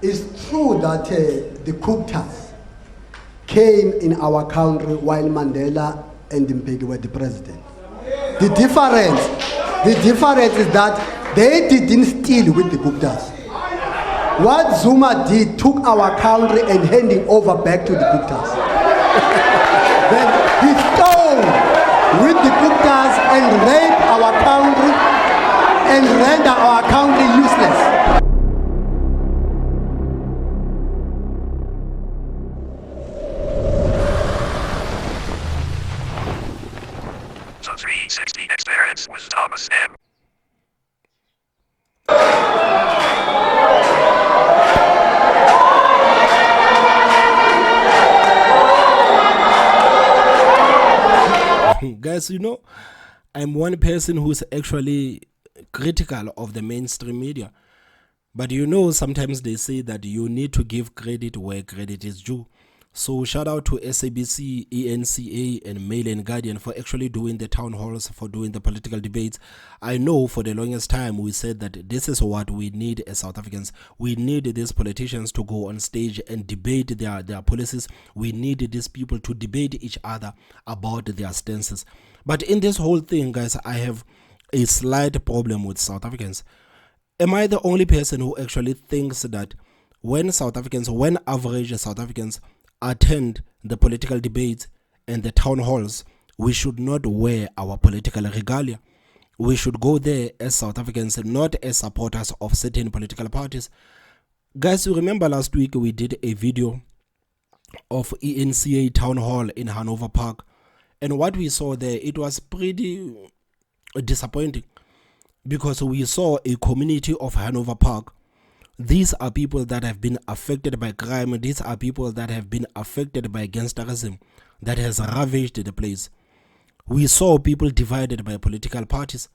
It's true that the Guptas came in our country while Mandela and Bheki were the president. The difference is that they didn't steal with the Guptas. What Zuma did took our country and handing over back to the Guptas. Then he stole with the Guptas and raped our country and render our country useless. The 360 experience with Thomas M. Guys, you know, I'm one person who's actually critical of the mainstream media. But you know, sometimes they say that you need to give credit where credit is due. So shout out to SABC, ENCA and Mail and Guardian for actually doing the town halls, for doing the political debates. I know for the longest time we said that this is what we need as South Africans. We need these politicians to go on stage and debate their policies. We need these people to debate each other about their stances. But in this whole thing, guys, I have a slight problem with South Africans. Am I the only person who actually thinks that when average South Africans attend the political debates and the town halls, we should not wear our political regalia? We should go there as South Africans, not as supporters of certain political parties. Guys, you remember last week we did a video of ENCA town hall in Hanover Park, and what we saw there, it was pretty disappointing, because we saw a community of Hanover Park. These are people that have been affected by crime. These are people that have been affected by gangsterism that has ravaged the place. We saw people divided by political parties.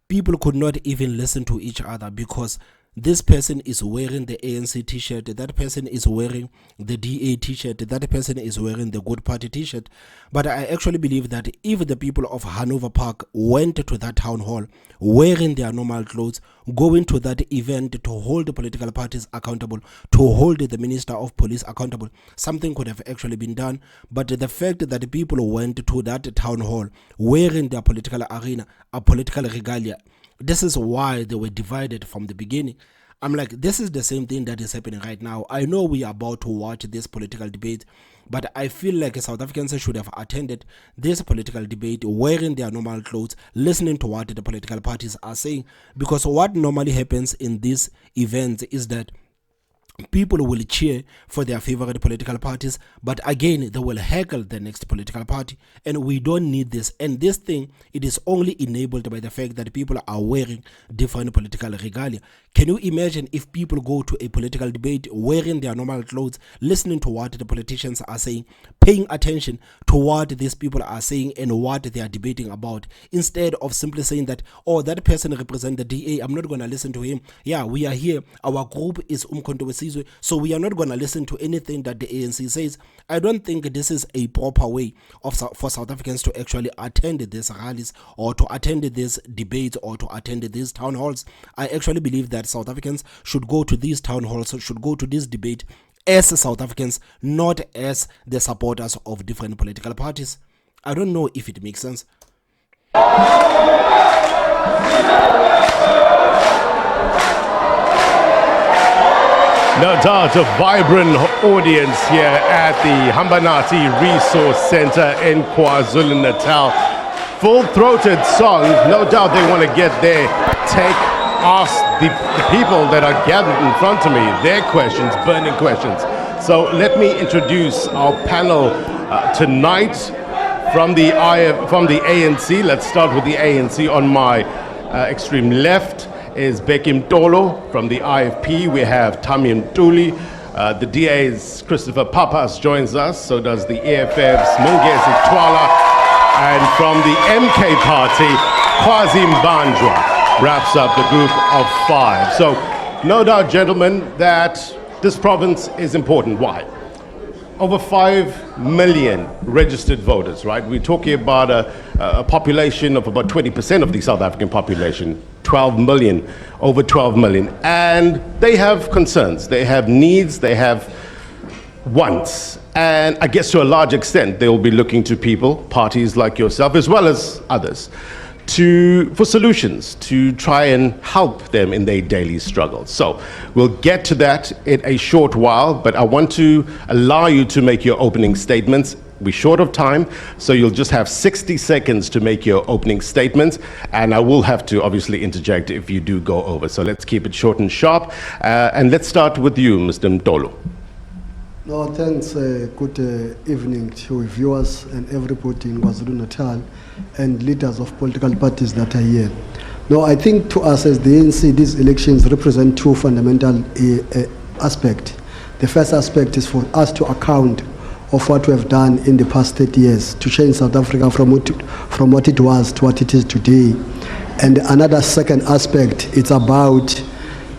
People could not even listen to each other because this person is wearing the ANC t-shirt, that person is wearing the DA t-shirt, that person is wearing the Good Party t-shirt. But I actually believe that if the people of Hanover Park went to that town hall wearing their normal clothes, going to that event to hold the political parties accountable, to hold the Minister of Police accountable, something could have actually been done. But the fact that people went to that town hall wearing their political arena, a political regalia, this is why they were divided from the beginning. I'm like, this is the same thing that is happening right now. I know we are about to watch this political debate, but I feel like South Africans should have attended this political debate wearing their normal clothes, listening to what the political parties are saying. Because what normally happens in these events is that people will cheer for their favorite political parties, but again they will heckle the next political party, and we don't need this. And this thing, it is only enabled by the fact that people are wearing different political regalia. Can you imagine if people go to a political debate wearing their normal clothes, listening to what the politicians are saying, paying attention to what these people are saying and what they are debating about, instead of simply saying that, oh, that person represents the DA, I'm not going to listen to him. Yeah, we are here, our group is Umkhonto we Sizwe, so we are not going to listen to anything that the ANC says. I don't think this is a proper way for South Africans to actually attend these rallies or to attend these debates or to attend these town halls. I actually believe that South Africans should go to these town halls, should go to this debate as South Africans, not as the supporters of different political parties. I don't know if it makes sense. No doubt a vibrant audience here at the Hambanati Resource Center in KwaZulu-Natal. Full-throated song, no doubt they want to get their take, ask the people that are gathered in front of me their questions, burning questions. So let me introduce our panel tonight from the ANC. Let's start with the ANC. On my extreme left is Bheki Mtolo from the IFP. We have Mtolo. The DA's Christopher Papas joins us. So does the EFF's Mungesi Twala. And from the MK party, Kwazi Mbanjwa wraps up the group of 5. So no doubt, gentlemen, that this province is important. Why? Over 5 million registered voters, right? We're talking about a population of about 20% of the South African population. 12 million, over 12 million. And they have concerns, they have needs, they have wants. And I guess to a large extent, they will be looking to people, parties like yourself, as well as others, for solutions, to try and help them in their daily struggles. So we'll get to that in a short while, but I want to allow you to make your opening statements. We're short of time, so you'll just have 60 seconds to make your opening statements, and I will have to obviously interject if you do go over. So let's keep it short and sharp, and let's start with you, Mr. Mtolo. No, thanks. Good evening to viewers and everybody in KwaZulu-Natal and leaders of political parties that are here. No, I think to us as the ANC, these elections represent two fundamental aspects. The first aspect is for us to account of what we have done in the past 30 years to change South Africa from what it was to what it is today. And another second aspect, it's about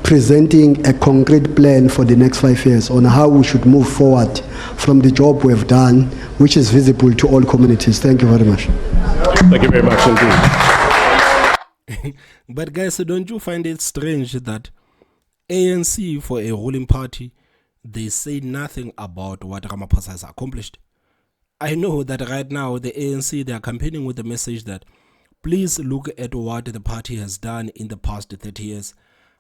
presenting a concrete plan for the next 5 years on how we should move forward from the job we have done, which is visible to all communities. Thank you very much. Thank you very much indeed. But guys, don't you find it strange that ANC, for a ruling party, they say nothing about what Ramaphosa has accomplished? I know that right now the ANC, they are campaigning with the message that please look at what the party has done in the past 30 years.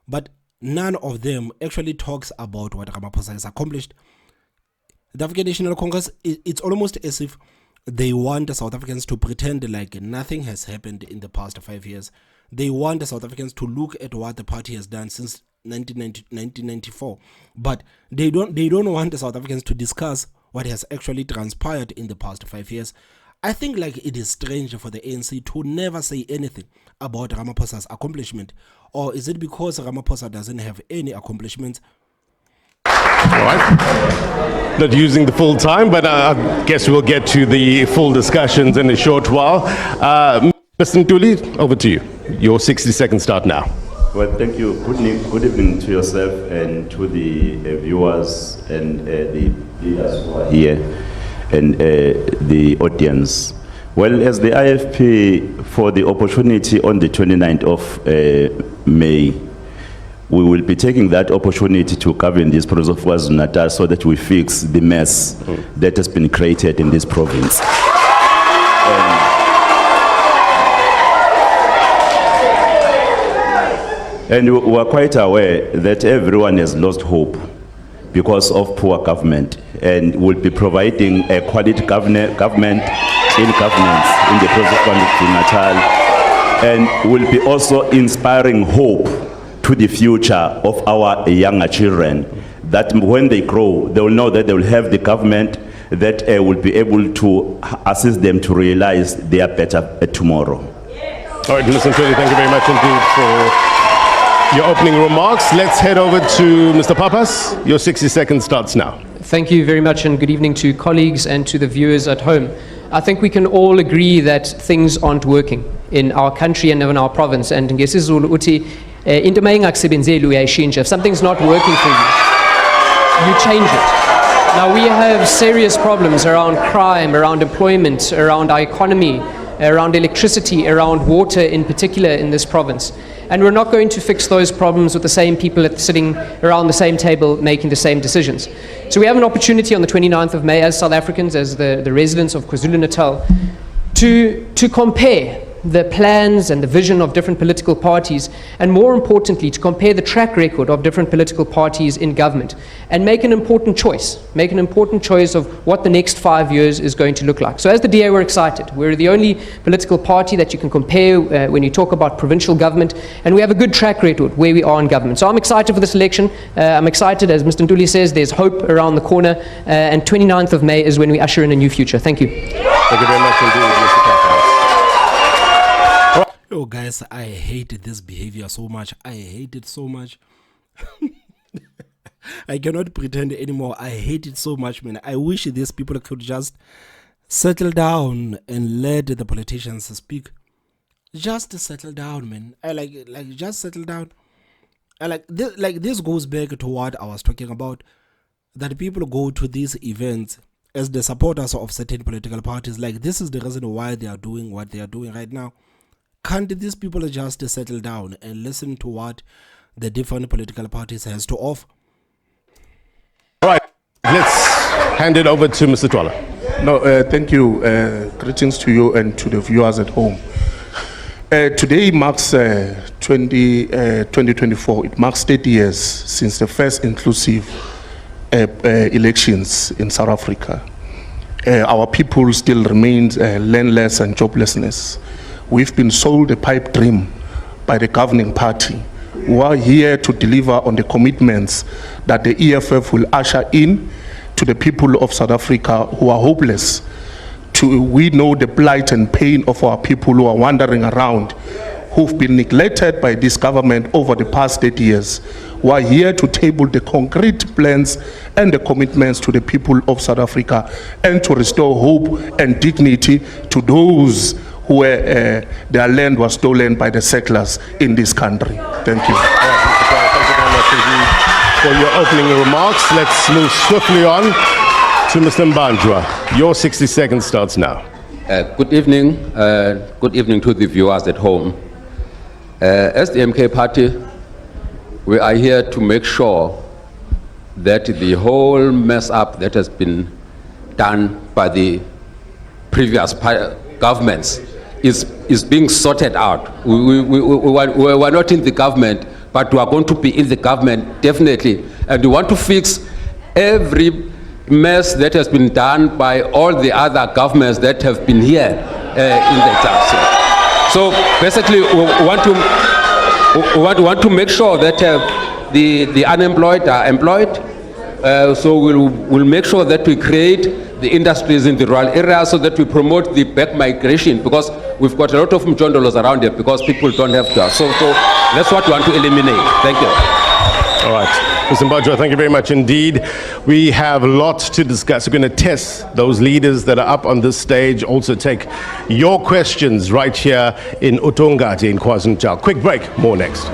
But none of them actually talks about what Ramaphosa has accomplished. The African National Congress, it's almost as if they want the South Africans to pretend like nothing has happened in the past 5 years. They want the South Africans to look at what the party has done since 1994. But they don't want the South Africans to discuss what has actually transpired in the past 5 years. I think like it is strange for the ANC to never say anything about Ramaphosa's accomplishment. Or is it because Ramaphosa doesn't have any accomplishments? All right. Not using the full time, but I guess we'll get to the full discussions in a short while. Mr. Ntuli, over to you. Your 60 seconds start now. Well, thank you. Good evening to yourself and to the viewers and the leaders who are here and the audience. Well, as the IFP, for the opportunity on the 29th of May, we will be taking that opportunity to govern this province of KwaZulu-Natal so that we fix the mess that has been created in this province. And we are quite aware that everyone has lost hope because of poor government, and will be providing a quality government in governance in the province of KwaZulu-Natal, and will be also inspiring hope to the future of our younger children, that when they grow, they will know that they will have the government that will be able to assist them to realize their better tomorrow. All right, listen, thank you very much indeed for your opening remarks. Let's head over to Mr. Papas. Your 60 seconds starts now. Thank you very much, and good evening to colleagues and to the viewers at home. I think we can all agree that things aren't working in our country and in our province. And ngesizulu uthi into mayingakusebenzeli uyayishintsha. If something's not working for you, you change it. Now we have serious problems around crime, around employment, around our economy, around electricity, around water in particular in this province. And we're not going to fix those problems with the same people sitting around the same table making the same decisions. So we have an opportunity on the 29th of May as South Africans, as the residents of KwaZulu-Natal, to compare the plans and the vision of different political parties, and more importantly, to compare the track record of different political parties in government and make an important choice of what the next 5 years is going to look like. So as the DA, we're excited. We're the only political party that you can compare when you talk about provincial government, and we have a good track record where we are in government. So I'm excited for this election. I'm excited, as Mr. Ntuli says, there's hope around the corner, and 29th of May is when we usher in a new future. Thank you. Thank you very much indeed, Mr. Papas. Oh, guys, I hate this behavior so much. I hate it so much. I cannot pretend anymore. I hate it so much, man. I wish these people could just settle down and let the politicians speak. Just settle down, man. I like just settle down. I this goes back to what I was talking about, that people go to these events as the supporters of certain political parties. Like, this is the reason why they are doing what they are doing right now. Can't these people just settle down and listen to what the different political parties has to offer? All right, let's hand it over to Mr. Twala. No, thank you. Greetings to you and to the viewers at home. Today marks 2024. It marks 30 years since the first inclusive elections in South Africa. Our people still remain landless and joblessness. We've been sold a pipe dream by the governing party, who are here to deliver on the commitments that the EFF will usher in to the people of South Africa who are hopeless. We know the plight and pain of our people who are wandering around, who've been neglected by this government over the past 8 years. We are here to table the concrete plans and the commitments to the people of South Africa and to restore hope and dignity to those who their land was stolen by the settlers in this country. Thank you. Thank you very much indeed for your opening remarks. Let's move swiftly on to Mr. Mbanjwa. Your 60 seconds starts now. Good evening. Good evening to the viewers at home. As the MK party, we are here to make sure that the whole mess up that has been done by the previous governments is being sorted out. We're not in the government, but we are going to be in the government definitely. And we want to fix every mess that has been done by all the other governments that have been here in the country. So basically, we want to make sure that the unemployed are employed. So we'll make sure that we create the industries in the rural areas so that we promote the back migration, because we've got a lot of Mtondolos around here because people don't have jobs. So that's what we want to eliminate. Thank you. All right. Mr. Mbanjwa, thank you very much indeed. We have lots to discuss. We're going to test those leaders that are up on this stage, also take your questions right here in Utongati in KwaZulu-Natal. Quick break, more next.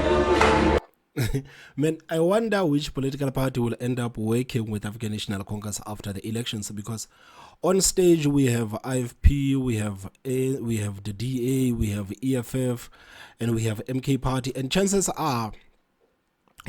Man, I wonder which political party will end up working with African National Congress after the elections, because on stage we have IFP, we have the DA, we have EFF, and we have MK party, and chances are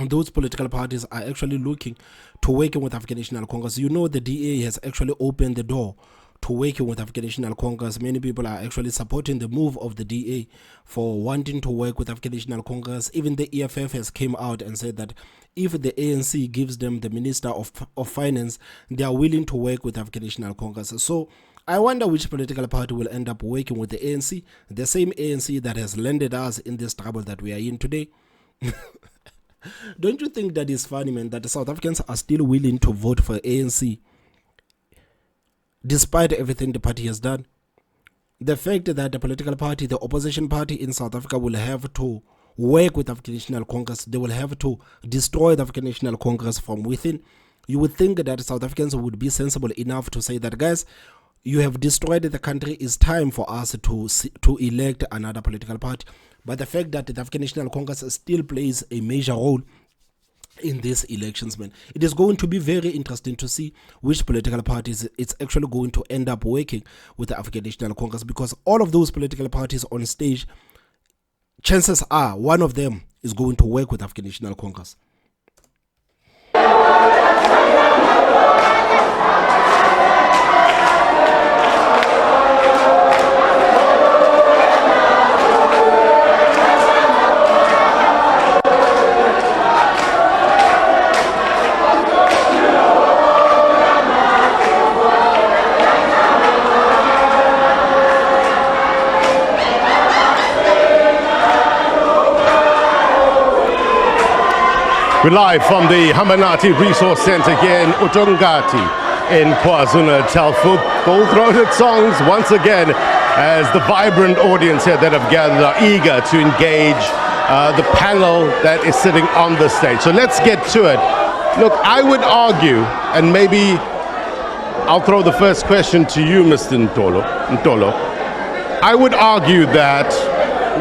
those political parties are actually looking to working with African National Congress. You know, the DA has actually opened the door to working with African National Congress. Many people are actually supporting the move of the DA for wanting to work with African National Congress. Even the EFF has came out and said that if the ANC gives them the Minister of Finance, they are willing to work with African National Congress. So I wonder which political party will end up working with the ANC, the same ANC that has landed us in this trouble that we are in today. Don't you think that is funny, man, that the South Africans are still willing to vote for ANC despite everything the party has done? The fact that the political party, the opposition party in South Africa, will have to work with African National Congress, they will have to destroy the African National Congress from within. You would think that South Africans would be sensible enough to say that, guys, you have destroyed the country, it's time for us to elect another political party. But the fact that the African National Congress still plays a major role in these elections, man, it is going to be very interesting to see which political parties it's actually going to end up working with the African National Congress, because all of those political parties on stage, chances are one of them is going to work with African National Congress. We're live from the Hambanati Resource Center here in Utongati in KwaZulu-Natal. Full-throated songs once again as the vibrant audience here that have gathered are eager to engage the panel that is sitting on the stage. So let's get to it. Look, I would argue, and maybe I'll throw the first question to you, Mr. Mtolo. I would argue that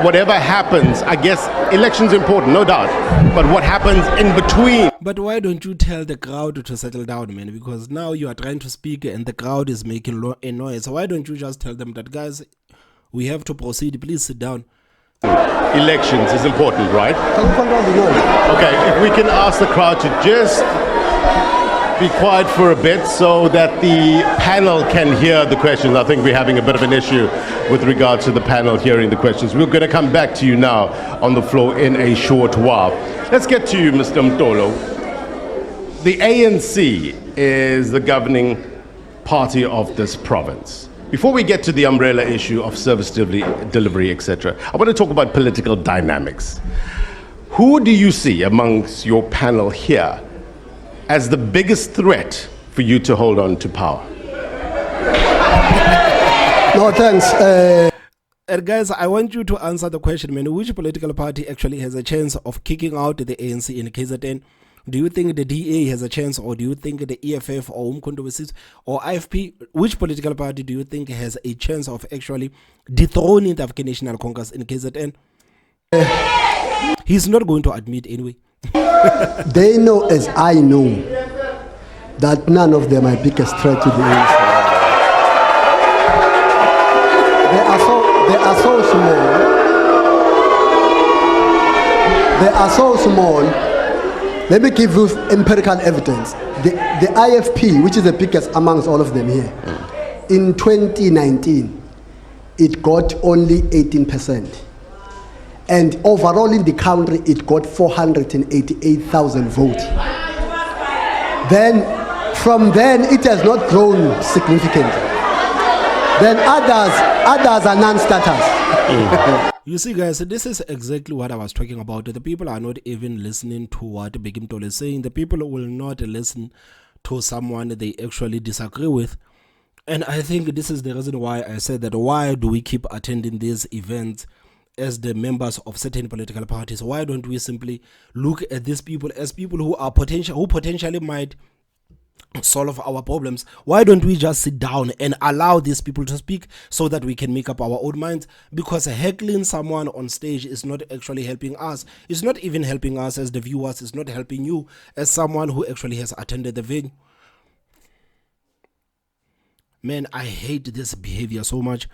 whatever happens, I guess election's important, no doubt, but what happens in between. But why don't you tell the crowd to settle down, man? Because now you are trying to speak and the crowd is making a noise. So why don't you just tell them that, guys, we have to proceed, please sit down. elections is important, right? Can you control the noise? Okay, if we can ask the crowd to just be quiet for a bit so that the panel can hear the questions. I think we're having a bit of an issue with regard to the panel hearing the questions. We're going to come back to you now on the floor in a short while. Let's get to you, Mr. Mtolo. The ANC is the governing party of this province. Before we get to the umbrella issue of service delivery, etc., I want to talk about political dynamics. Who do you see amongst your panel here as the biggest threat for you to hold on to power? No, thanks. And guys, I want you to answer the question, man. Which political party actually has a chance of kicking out the ANC in KZN? Do you think the DA has a chance, or do you think the EFF or Umkhonto or IFP? Which political party do you think has a chance of actually dethroning the African National Congress in KZN? He's not going to admit anyway. They know as I know that none of them are biggest threat to the ANC. They are so small. They are so small. Let me give you empirical evidence. The IFP, which is the biggest amongst all of them here, in 2019, it got only 18%. And overall in the country, it got 488,000 votes. Then, from then, it has not grown significantly. Then others are non-starters. You see, guys, this is exactly what I was talking about. The people are not even listening to what Bheki Mtolo is saying. The people will not listen to someone they actually disagree with. And I think this is the reason why I said that why do we keep attending these events as the members of certain political parties? Why don't we simply look at these people as people who are potentially might solve our problems? Why don't we just sit down and allow these people to speak so that we can make up our own minds? Because heckling someone on stage is not actually helping us. It's not even helping us as the viewers. It's not helping you as someone who actually has attended the venue. Man, I hate this behavior so much.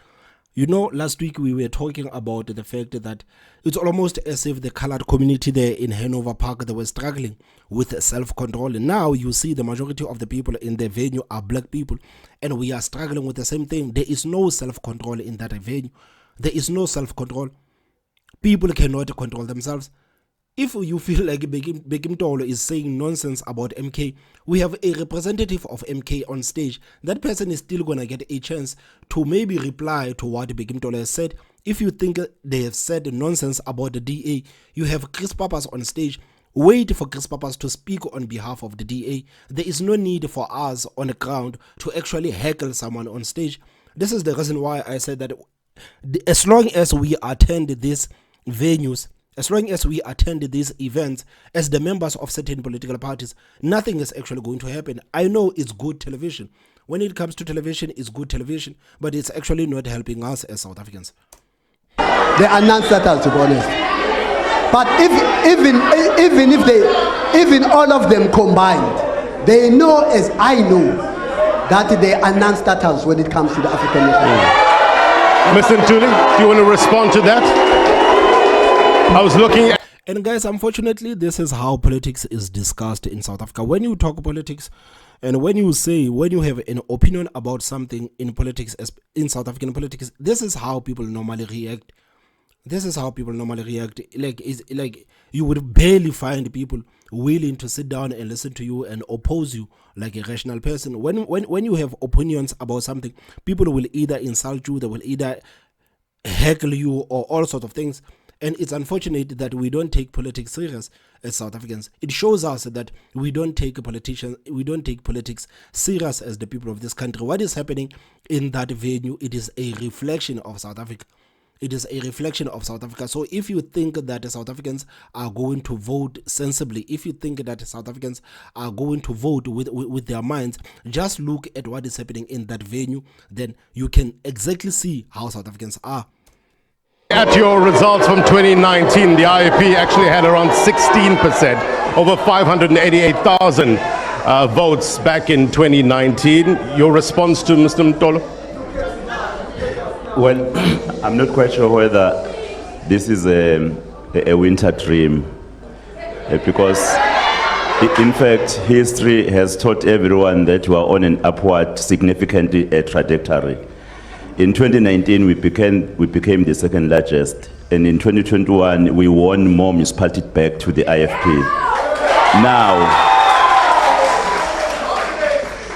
You know, last week we were talking about the fact that it's almost as if the colored community there in Hanover Park, they were struggling with self-control. And now you see the majority of the people in the venue are black people, and we are struggling with the same thing. There is no self-control in that venue. There is no self-control. People cannot control themselves. If you feel like Bheki Mtolo is saying nonsense about MK, we have a representative of MK on stage. That person is still going to get a chance to maybe reply to what Bheki Mtolo has said. If you think they have said nonsense about the DA, you have Chris Pappas on stage. Wait for Chris Pappas to speak on behalf of the DA. There is no need for us on the ground to actually heckle someone on stage. This is the reason why I said that as long as we attend these venues, as long as we attend these events as the members of certain political parties, nothing is actually going to happen. I know it's good television. When it comes to television, it's good television, but it's actually not helping us as South Africans. They are non-starters, to be honest. But even all of them combined, they know as I know that they are non-starters when it comes to the African nation. Mr. Ntuli, do you want to respond to that? I was looking at... And guys, unfortunately, this is how politics is discussed in South Africa. When you talk politics and when you have an opinion about something in politics, in South African politics, this is how people normally react. This is how people normally react. Like you would barely find people willing to sit down and listen to you and oppose you like a rational person. When you have opinions about something, people will either insult you, they will either heckle you, or all sorts of things. And it's unfortunate that we don't take politics serious as South Africans. It shows us that we don't take politics serious as the people of this country. What is happening in that venue, it is a reflection of South Africa. It is a reflection of South Africa. So if you think that the South Africans are going to vote sensibly, if you think that South Africans are going to vote with their minds, just look at what is happening in that venue. Then you can exactly see how South Africans are. At your results from 2019, the IFP actually had around 16%, over 588,000 votes back in 2019. Your response to Mr. Mtolo? Well, I'm not quite sure whether this is a winter dream because, in fact, history has taught everyone that we are on an upward, significant trajectory. In 2019, we became the second largest, and in 2021, we won more municipalities back to the IFP. Now,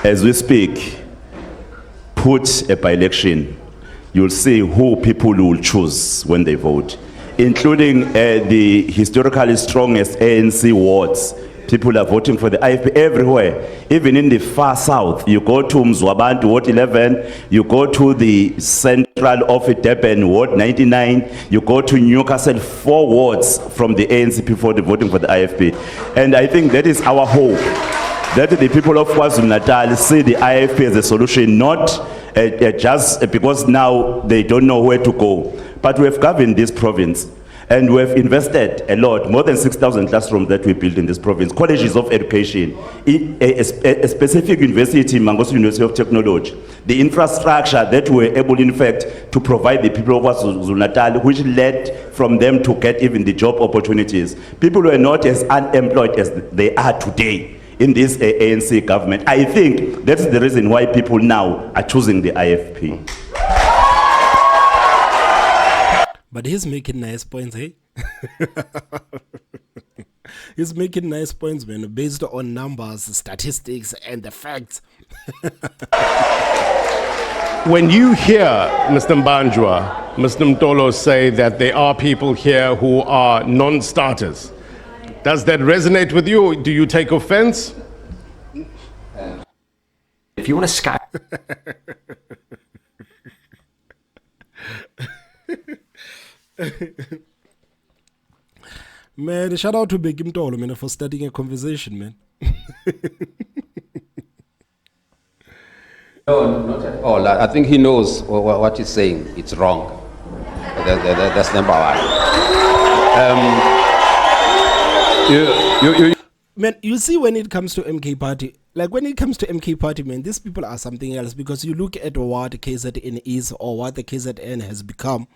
as we speak, put a by-election, you'll see who people will choose when they vote, including the historically strongest ANC wards. People are voting for the IFP everywhere. Even in the far south, you go to Mzwabantu, Ward 11, you go to the central of Durban, Ward 99, you go to Newcastle, 4 wards from the ANC people voting for the IFP. And I think that is our hope, that the people of KwaZulu-Natal see the IFP as a solution, not just because now they don't know where to go. But we have governed this province, and we have invested a lot, more than 6,000 classrooms that we built in this province, colleges of education, a specific university, Mangosu University of Technology, the infrastructure that we were able, in fact, to provide the people of KwaZulu-Natal, which led from them to get even the job opportunities. People were not as unemployed as they are today in this ANC government. I think that's the reason why people now are choosing the IFP. But he's making nice points, hey? He's making nice points, man, based on numbers, statistics, and the facts. When you hear Mr. Mbanjwa, Mr. Mtolo say that there are people here who are non-starters, does that resonate with you? Do you take offense? If you want to sky... Man, shout out to Bheki Mtolo, man, for starting a conversation, man. No, not at all. I think he knows what he's saying. It's wrong. That's number one. Man, you see, when it comes to MK Party, man, these people are something else, because you look at what KZN is or what the KZN has become,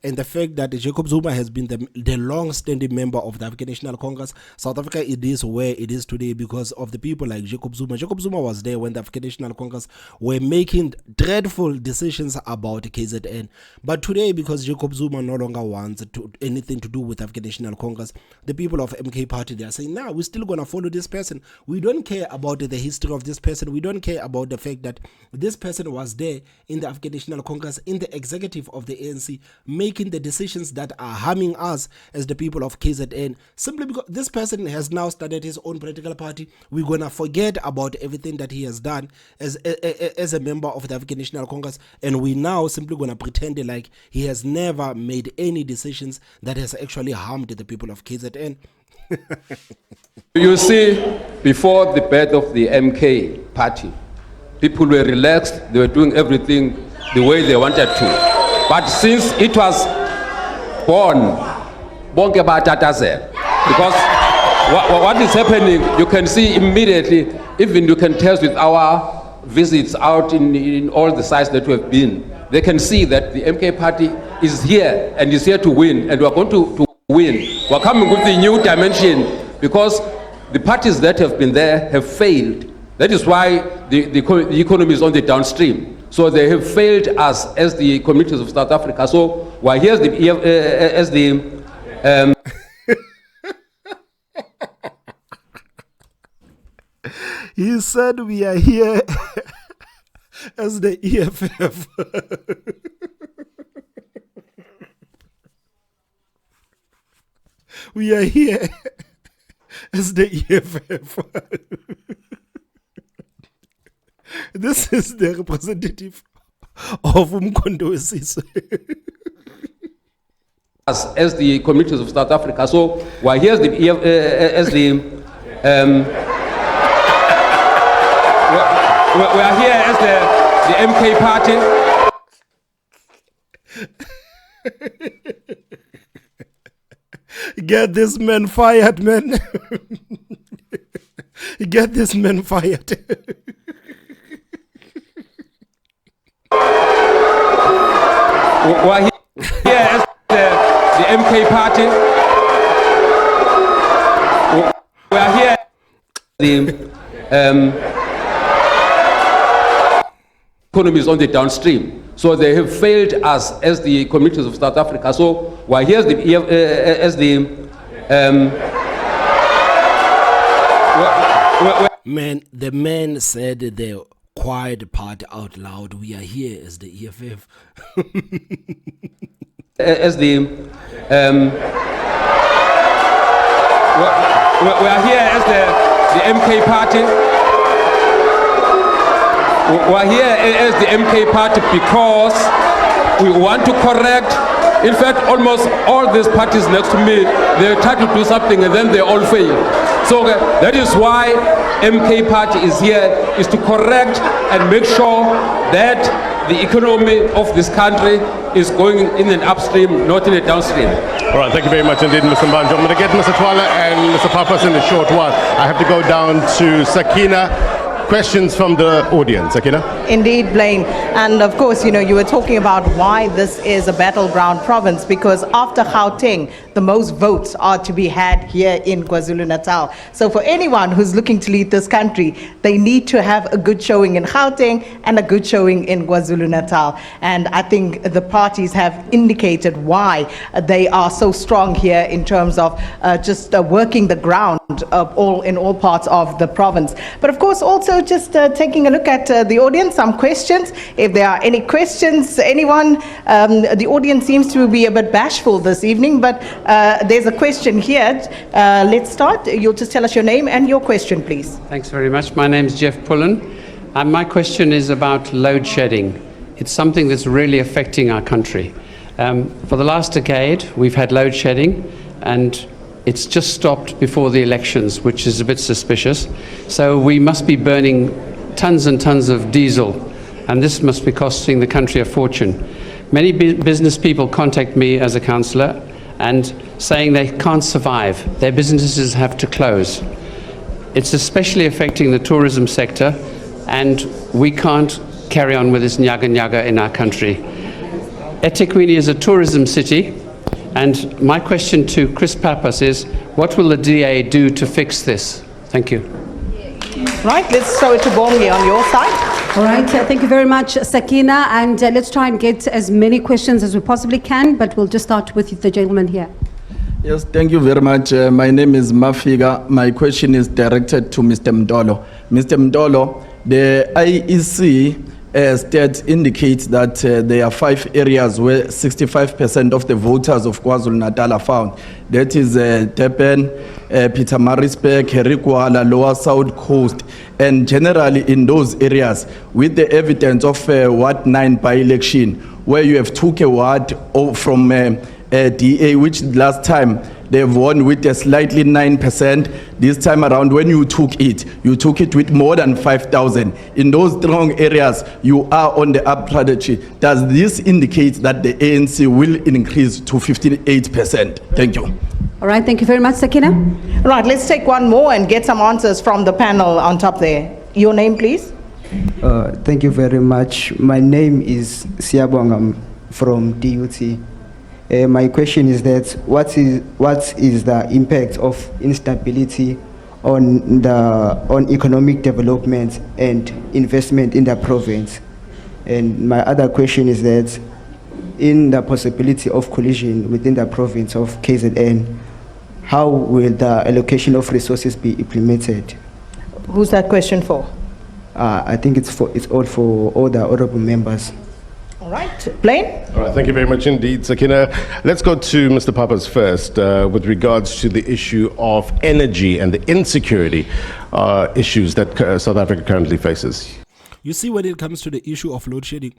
and the fact that Jacob Zuma has been the long-standing member of the African National Congress. South Africa, it is where it is today because of the people like Jacob Zuma. Jacob Zuma was there when the African National Congress were making dreadful decisions about KZN. But today, because Jacob Zuma no longer wants anything to do with African National Congress, the people of MK Party, they are saying, nah, we're still going to follow this person. We don't care about the history of this person. We don't care about the fact that this person was there in the African National Congress, in the executive of the ANC, making the decisions that are harming us as the people of KZN, simply because this person has now started his own political party. We're gonna forget about everything that he has done as a member of the African National Congress, and we now simply gonna pretend like he has never made any decisions that has actually harmed the people of KZN. You see, before the birth of the MK party, people were relaxed, they were doing everything the way they wanted to. But since it was born, bonke batatazela, because what is happening, you can see immediately, even you can test with our visits out in all the sites that we have been, they can see that the MK party is here and is here to win, and we are going to win. We are coming with the new dimension because the parties that have been there have failed. That is why the economy is on the downstream. So they have failed us as the communities of South Africa. So while here's the he said we are here as the EFF. We are here as the EFF. This is the representative of Umkhonto weSizwe. As the communities of South Africa. So while here's the we are here as the MK party. Get this man fired, man. Get this man fired. We're here as the MK party, we are here. The economy is on the downstream, so they have failed us as the communities of South Africa. So we're here as Man, the man said the quiet part out loud. We are here as the EFF. as the we are here as the MK party. We are here as the MK party because we want to correct. In fact, almost all these parties next to me, they try to do something and then they all fail. So that is why MK party is here, is to correct and make sure that the economy of this country is going in an upstream, not in a downstream. All right, thank you very much indeed, Mr. Mbanjo. I'm going to get Mr. Twala and Mr. Papas in a short while. I have to go down to Sakina. Questions from the audience, Sakina? Indeed, Blaine. And of course, you know, you were talking about why this is a battleground province, because after Gauteng, the most votes are to be had here in KwaZulu-Natal. So for anyone who's looking to lead this country, they need to have a good showing in Gauteng and a good showing in KwaZulu-Natal. And I think the parties have indicated why they are so strong here in terms of just working the ground in all parts of the province. But of course, also just taking a look at the audience, some questions. If there are any questions, anyone, the audience seems to be a bit bashful this evening, but there's a question here. Let's start. You'll just tell us your name and your question, please. Thanks very much. My name is Jeff Pullen, and my question is about load shedding. It's something that's really affecting our country. For the last decade, we've had load shedding, and it's just stopped before the elections, which is a bit suspicious. So we must be burning tons and tons of diesel, and this must be costing the country a fortune. Many business people contact me as a councillor and saying they can't survive. Their businesses have to close. It's especially affecting the tourism sector, and we can't carry on with this nyaga in our country. eThekwini is a tourism city, and my question to Chris Papas is, what will the DA do to fix this? Thank you. Right, let's throw it to Bongi on your side. All right, thank you very much, Sakina, and let's try and get as many questions as we possibly can, but we'll just start with the gentleman here. Yes, thank you very much. My name is Mafiga. My question is directed to Mr. Mtolo. Mr. Mtolo, the IEC stats indicates that there are 5 areas where 65% of the voters of KwaZulu-Natal are found. That is Durban, Pietermaritzburg, Herigwala, Lower South Coast, and generally in those areas, with the evidence of Ward 9 by-election, where you have took a ward from DA, which last time they've won with a slightly 9%. This time around, when you took it with more than 5,000. In those strong areas, you are on the up trajectory. Does this indicate that the ANC will increase to 58%? Thank you. All right, thank you very much, Sakina. Right, let's take one more and get some answers from the panel on top there. Your name, please. Thank you very much. My name is Siabongam from DUT. My question is that what is the impact of instability on economic development and investment in the province? And my other question is that in the possibility of collision within the province of KZN, how will the allocation of resources be implemented? Who's that question for? I think it's all for all the honorable members. All right, Blaine? All right, thank you very much indeed, Sakina. Let's go to Mr. Papas first with regards to the issue of energy and the insecurity issues that South Africa currently faces. You see, when it comes to the issue of load shedding,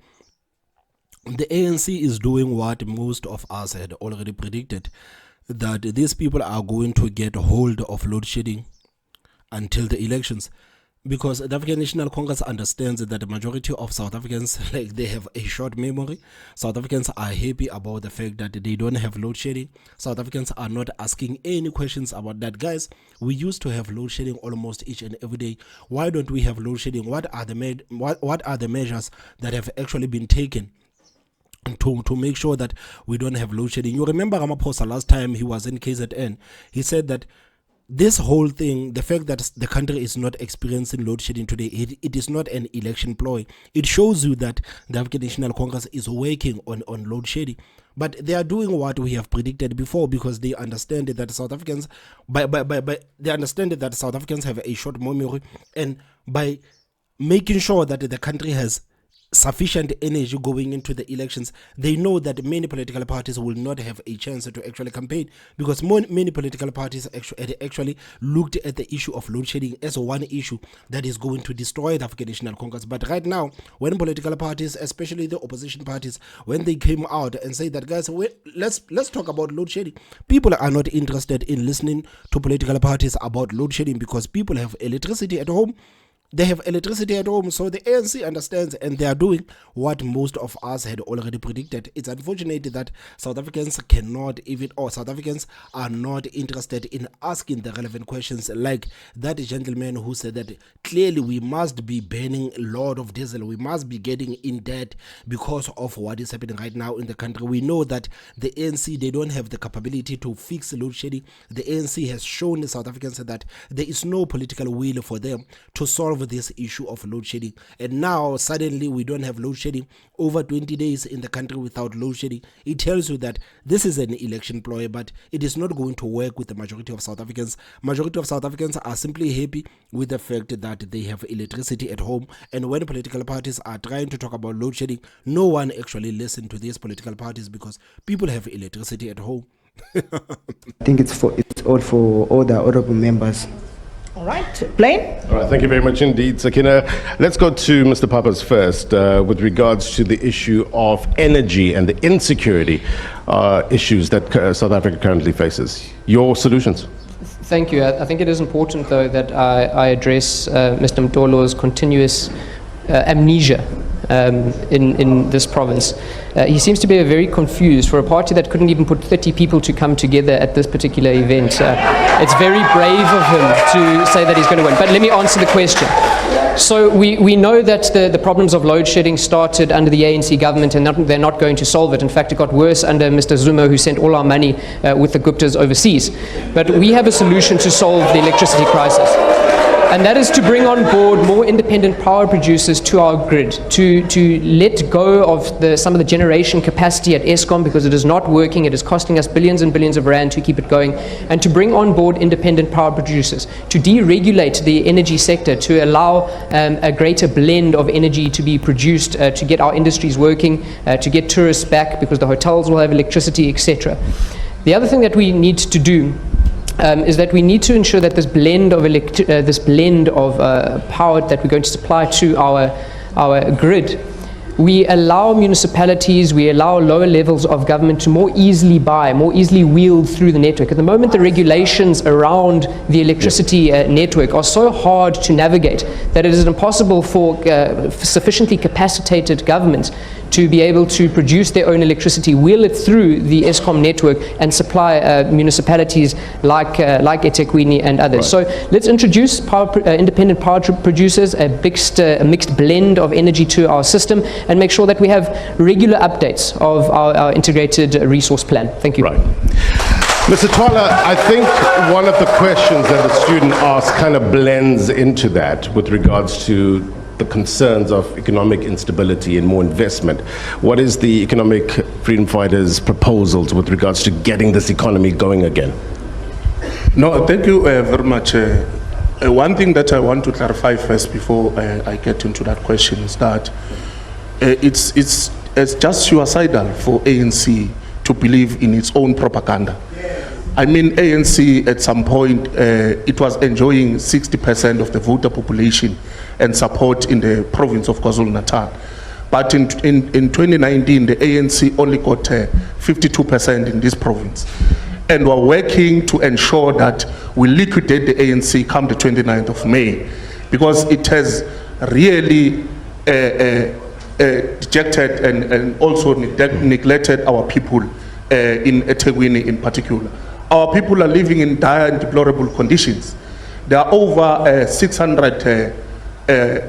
the ANC is doing what most of us had already predicted, that these people are going to get hold of load shedding until the elections. Because the African National Congress understands that the majority of South Africans, like, they have a short memory. South Africans are happy about the fact that they don't have load shedding. South Africans are not asking any questions about that. Guys, we used to have load shedding almost each and every day. Why don't we have load shedding? What are the measures that have actually been taken to make sure that we don't have load shedding. You remember Ramaphosa last time he was in KZN, he said that this whole thing, the fact that the country is not experiencing load shedding today, it is not an election ploy. It shows you that the African National Congress is working on load shedding. But they are doing what we have predicted before, because they understand that South Africans, they understand that South Africans have a short memory, and by making sure that the country has sufficient energy going into the elections, they know that many political parties will not have a chance to actually campaign, because many political parties actually looked at the issue of load shedding as one issue that is going to destroy the African National Congress. But right now, when political parties, especially the opposition parties, when they came out and say that, guys, let's talk about load shedding, people are not interested in listening to political parties about load shedding, because people have electricity at home. They have electricity at home, so the ANC understands, and they are doing what most of us had already predicted. It's unfortunate that South Africans are not interested in asking the relevant questions, like that gentleman who said that clearly we must be burning a lot of diesel, we must be getting in debt because of what is happening right now in the country. We know that the ANC, they don't have the capability to fix load shedding. The ANC has shown the South Africans that there is no political will for them to solve this issue of load shedding, and now suddenly we don't have load shedding. Over 20 days in the country without load shedding. It tells you that this is an election ploy, but it is not going to work with the majority of South Africans. Majority of South Africans are simply happy with the fact that they have electricity at home, and when political parties are trying to talk about load shedding, no one actually listens to these political parties because people have electricity at home. I think it's all for all the honorable members. All right, Blaine? All right, thank you very much indeed, Sakina. Let's go to Mr. Papas first with regards to the issue of energy and the insecurity issues that South Africa currently faces. Your solutions? Thank you. I think it is important, though, that I address Mr. Mtolo's continuous amnesia in this province. He seems to be very confused for a party that couldn't even put 30 people to come together at this particular event. It's very brave of him to say that he's going to win. But let me answer the question. So we know that the problems of load shedding started under the ANC government, and they're not going to solve it. In fact, it got worse under Mr. Zuma, who sent all our money with the Guptas overseas. But we have a solution to solve the electricity crisis. And that is to bring on board more independent power producers to our grid, to let go of some of the generation capacity at Eskom, because it is not working. It is costing us billions and billions of rand to keep it going, and to bring on board independent power producers, to deregulate the energy sector, to allow a greater blend of energy to be produced, to get our industries working, to get tourists back, because the hotels will have electricity, etc. The other thing that we need to do is that we need to ensure that this blend of power that we're going to supply to our grid, we allow municipalities, we allow lower levels of government to more easily wheel through the network. At the moment, the regulations around the electricity network are so hard to navigate that it is impossible for sufficiently capacitated governments to be able to produce their own electricity, wheel it through the Eskom network, and supply municipalities like eThekwini and others. Right. So let's introduce independent power producers, a mixed blend of energy to our system, and make sure that we have regular updates of our integrated resource plan. Thank you. Right. Mr. Twala, I think one of the questions that the student asked kind of blends into that with regards to the concerns of economic instability and more investment. What is the Economic Freedom Fighters' proposals with regards to getting this economy going again? No, thank you very much. One thing that I want to clarify first before I get into that question is that it's just suicidal for ANC to believe in its own propaganda. I mean, ANC at some point, it was enjoying 60% of the voter population and support in the province of KwaZulu-Natal. But in 2019, the ANC only got 52% in this province. And we're working to ensure that we liquidate the ANC come the 29th of May, because it has really dejected and also neglected our people in eThekwini in particular. Our people are living in dire and deplorable conditions. There are over 600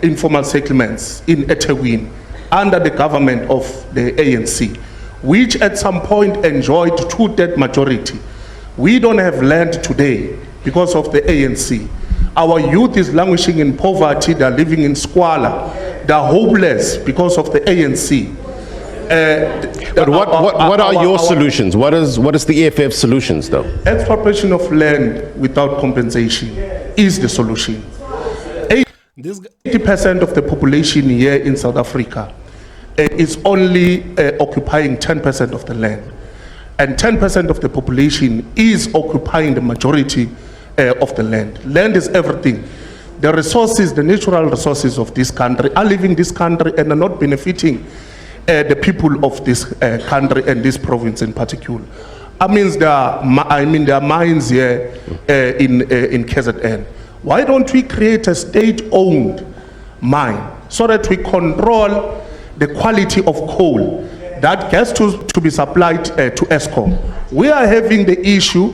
informal settlements in eThekwini, under the government of the ANC, which at some point enjoyed 2/3 majority. We don't have land today because of the ANC. Our youth is languishing in poverty, they're living in squalor, they're hopeless because of the ANC. But what are your solutions? What is the EFF solutions though? Expropriation of land without compensation is the solution. 80% of the population here in South Africa is only occupying 10% of the land. And 10% of the population is occupying the majority of the land. Land is everything. The resources, the natural resources of this country are leaving this country and are not benefiting the people of this country and this province in particular. I mean, there are mines here in KZN. Why don't we create a state-owned mine so that we control the quality of coal that gets to be supplied to ESCOM? We are having the issue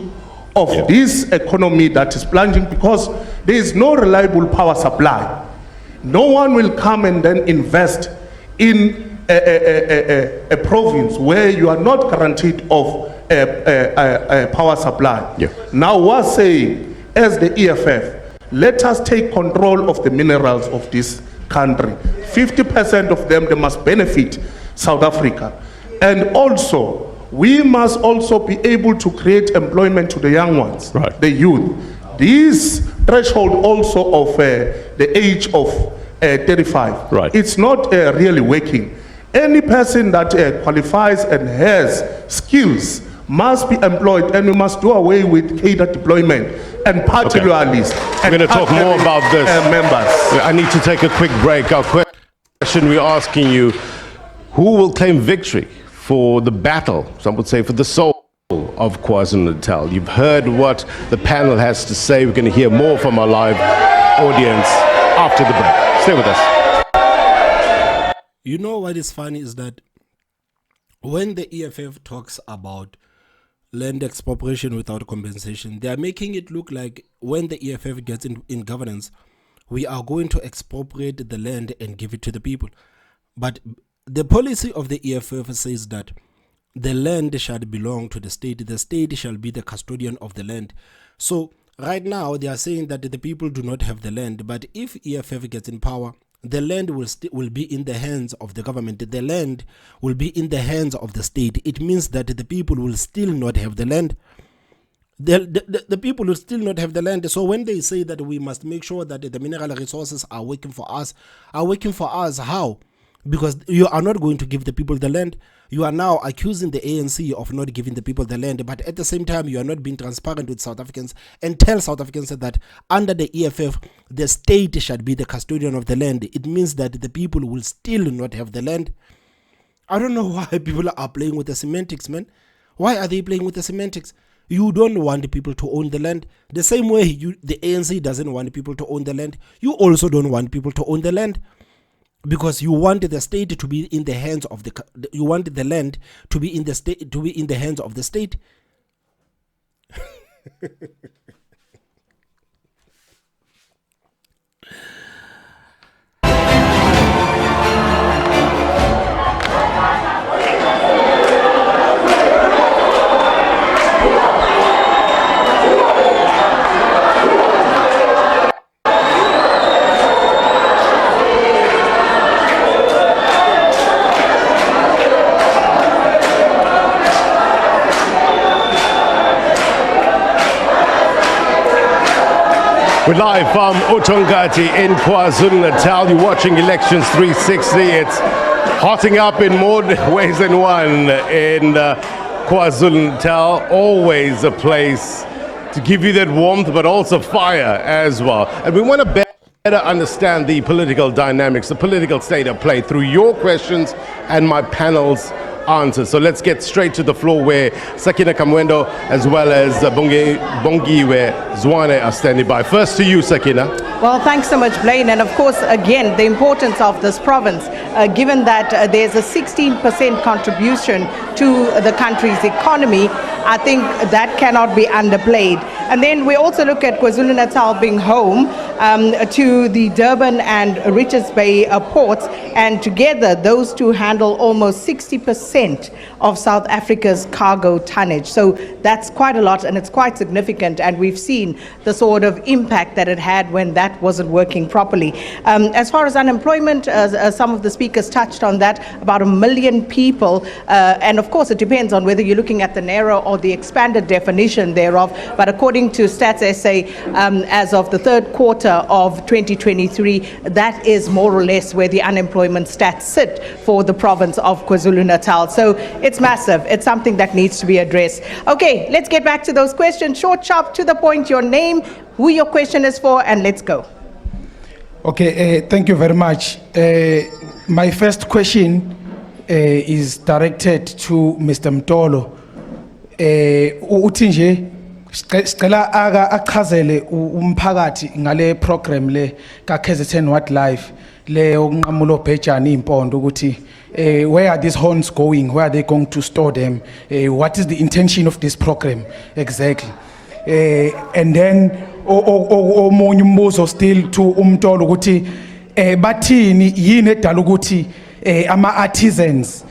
of this economy that is plunging because there is no reliable power supply. No one will come and then invest in a province where you are not guaranteed of a power supply. Yeah. Now we're saying, as the EFF, let us take control of the minerals of this country. 50% of them, they must benefit South Africa. And also, we must also be able to create employment to the young ones, right, the youth. This threshold also of the age of 35, right, it's not really working. Any person that qualifies and has skills must be employed, and we must do away with cadre deployment and party loyalists. We're going to talk more about this. Members. I need to take a quick break. Our question we're asking you, who will claim victory for the battle, some would say for the soul of KwaZulu-Natal? You've heard what the panel has to say. We're going to hear more from our live audience after the break. Stay with us. You know what is funny is that when the EFF talks about land expropriation without compensation, they are making it look like when the EFF gets in governance, we are going to expropriate the land and give it to the people. But the policy of the EFF says that the land shall belong to the state shall be the custodian of the land. So right now they are saying that the people do not have the land, but if EFF gets in power, the land will be in the hands of the government. The land will be in the hands of the state. It means that the people will still not have the land. The people will still not have the land. So when they say that we must make sure that the mineral resources are working for us how? Because you are not going to give the people the land. You are now accusing the ANC of not giving the people the land, but at the same time you are not being transparent with South Africans and tell South Africans that under the EFF the state should be the custodian of the land. It means that the people will still not have the land. I don't know why people are playing with the semantics, man. Why are they playing with the semantics? You don't want people to own the land. The same way the ANC doesn't want people to own the land, you also don't want people to own the land. Because you want the state to be in the hands of you want the land to be in the state, to be in the hands of the state. We're live from Utongati in KwaZulu-Natal. You're watching Elections 360. It's hotting up in more ways than one in KwaZulu-Natal. Always a place to give you that warmth, but also fire as well. And we want to better understand the political dynamics, the political state of play through your questions and my panel's answers. So let's get straight to the floor where Sakina Kamwendo as well as Bongiwe Zwane are standing by. First to you, Sakina. Well, thanks so much, Blaine. And of course, again, the importance of this province, given that there's a 16% contribution to the country's economy, I think that cannot be underplayed. And then we also look at KwaZulu-Natal being home to the Durban and Richards Bay ports, and together those two handle almost 60% of South Africa's cargo tonnage. So that's quite a lot, and it's quite significant, and we've seen the sort of impact that it had when that wasn't working properly. As far as unemployment, some of the speakers touched on that, about 1 million people, and of course it depends on whether you're looking at the narrow or the expanded definition thereof, but according to Stats SA, as of the third quarter of 2023, that is more or less where the unemployment stats sit for the province of KwaZulu-Natal. So it's massive. It's something that needs to be addressed. Okay, let's get back to those questions. Short, sharp, to the point, your name, who your question is for, and let's go. Okay, thank you very much. My first question is directed to Mr. Mtolo. Uthi nje sicela achazele umphakathi ngale program le ka KZN Wildlife le okunqamula obhejani impondo ukuthi where are these horns going, where are they going to store them, what is the intention of this program exactly, and then omunye umbuzo still to uMtolo ukuthi bathini yini edala ukuthi ama artisans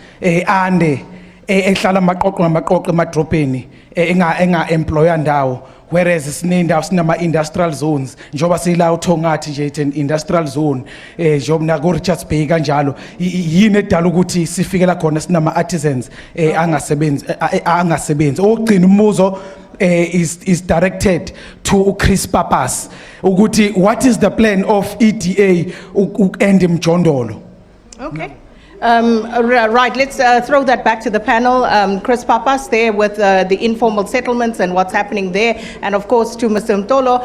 ande ehlala amaqoqo ngamaqoqo emadropeni enga employer ndawo, whereas sinendawo sinama industrial zones njoba sila uthongathi nje it's an industrial zone njoba na ku Richards Bay kanjalo, yini edala ukuthi sifikela khona sinama artisans angasebenzi. Ogcina umbuzo is directed to Chris Papas ukuthi what is the plan of EDA ukend imjondolo? Okay. Right, let's throw that back to the panel. Chris Papas there with the informal settlements and what's happening there. And of course to Mr. Mtolo,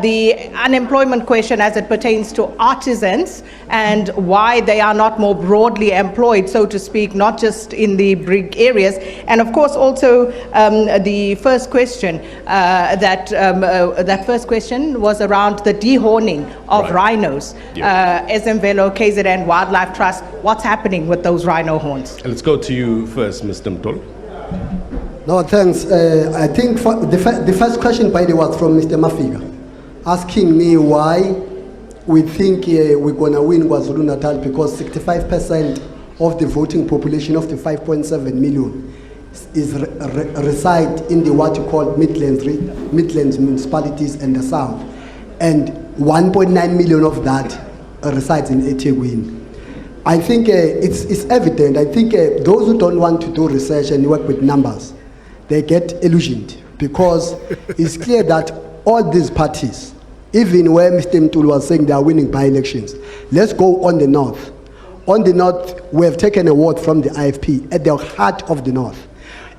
the unemployment question as it pertains to artisans and why they are not more broadly employed, so to speak, not just in the big areas. And of course also the first question, that first question was around the dehorning of rhinos. SMVelo, KZN Wildlife Trust, what's happening with those rhino horns? Let's go to you first, Mr. Mtolo. No, thanks. I think for the first question, by the way, was from Mr. Mafiga, asking me why we think we're going to win KwaZulu-Natal because 65% of the voting population of the 5.7 million is reside in the what you call Midlands municipalities and the South, and 1.9 million of that resides in eThekwini. I think it's evident. I think those who don't want to do research and work with numbers, they get illusioned because it's clear that all these parties, even where Mr. Mtolo was saying they are winning by-elections, let's go on the north. On the north, we have taken a ward from the IFP at the heart of the north.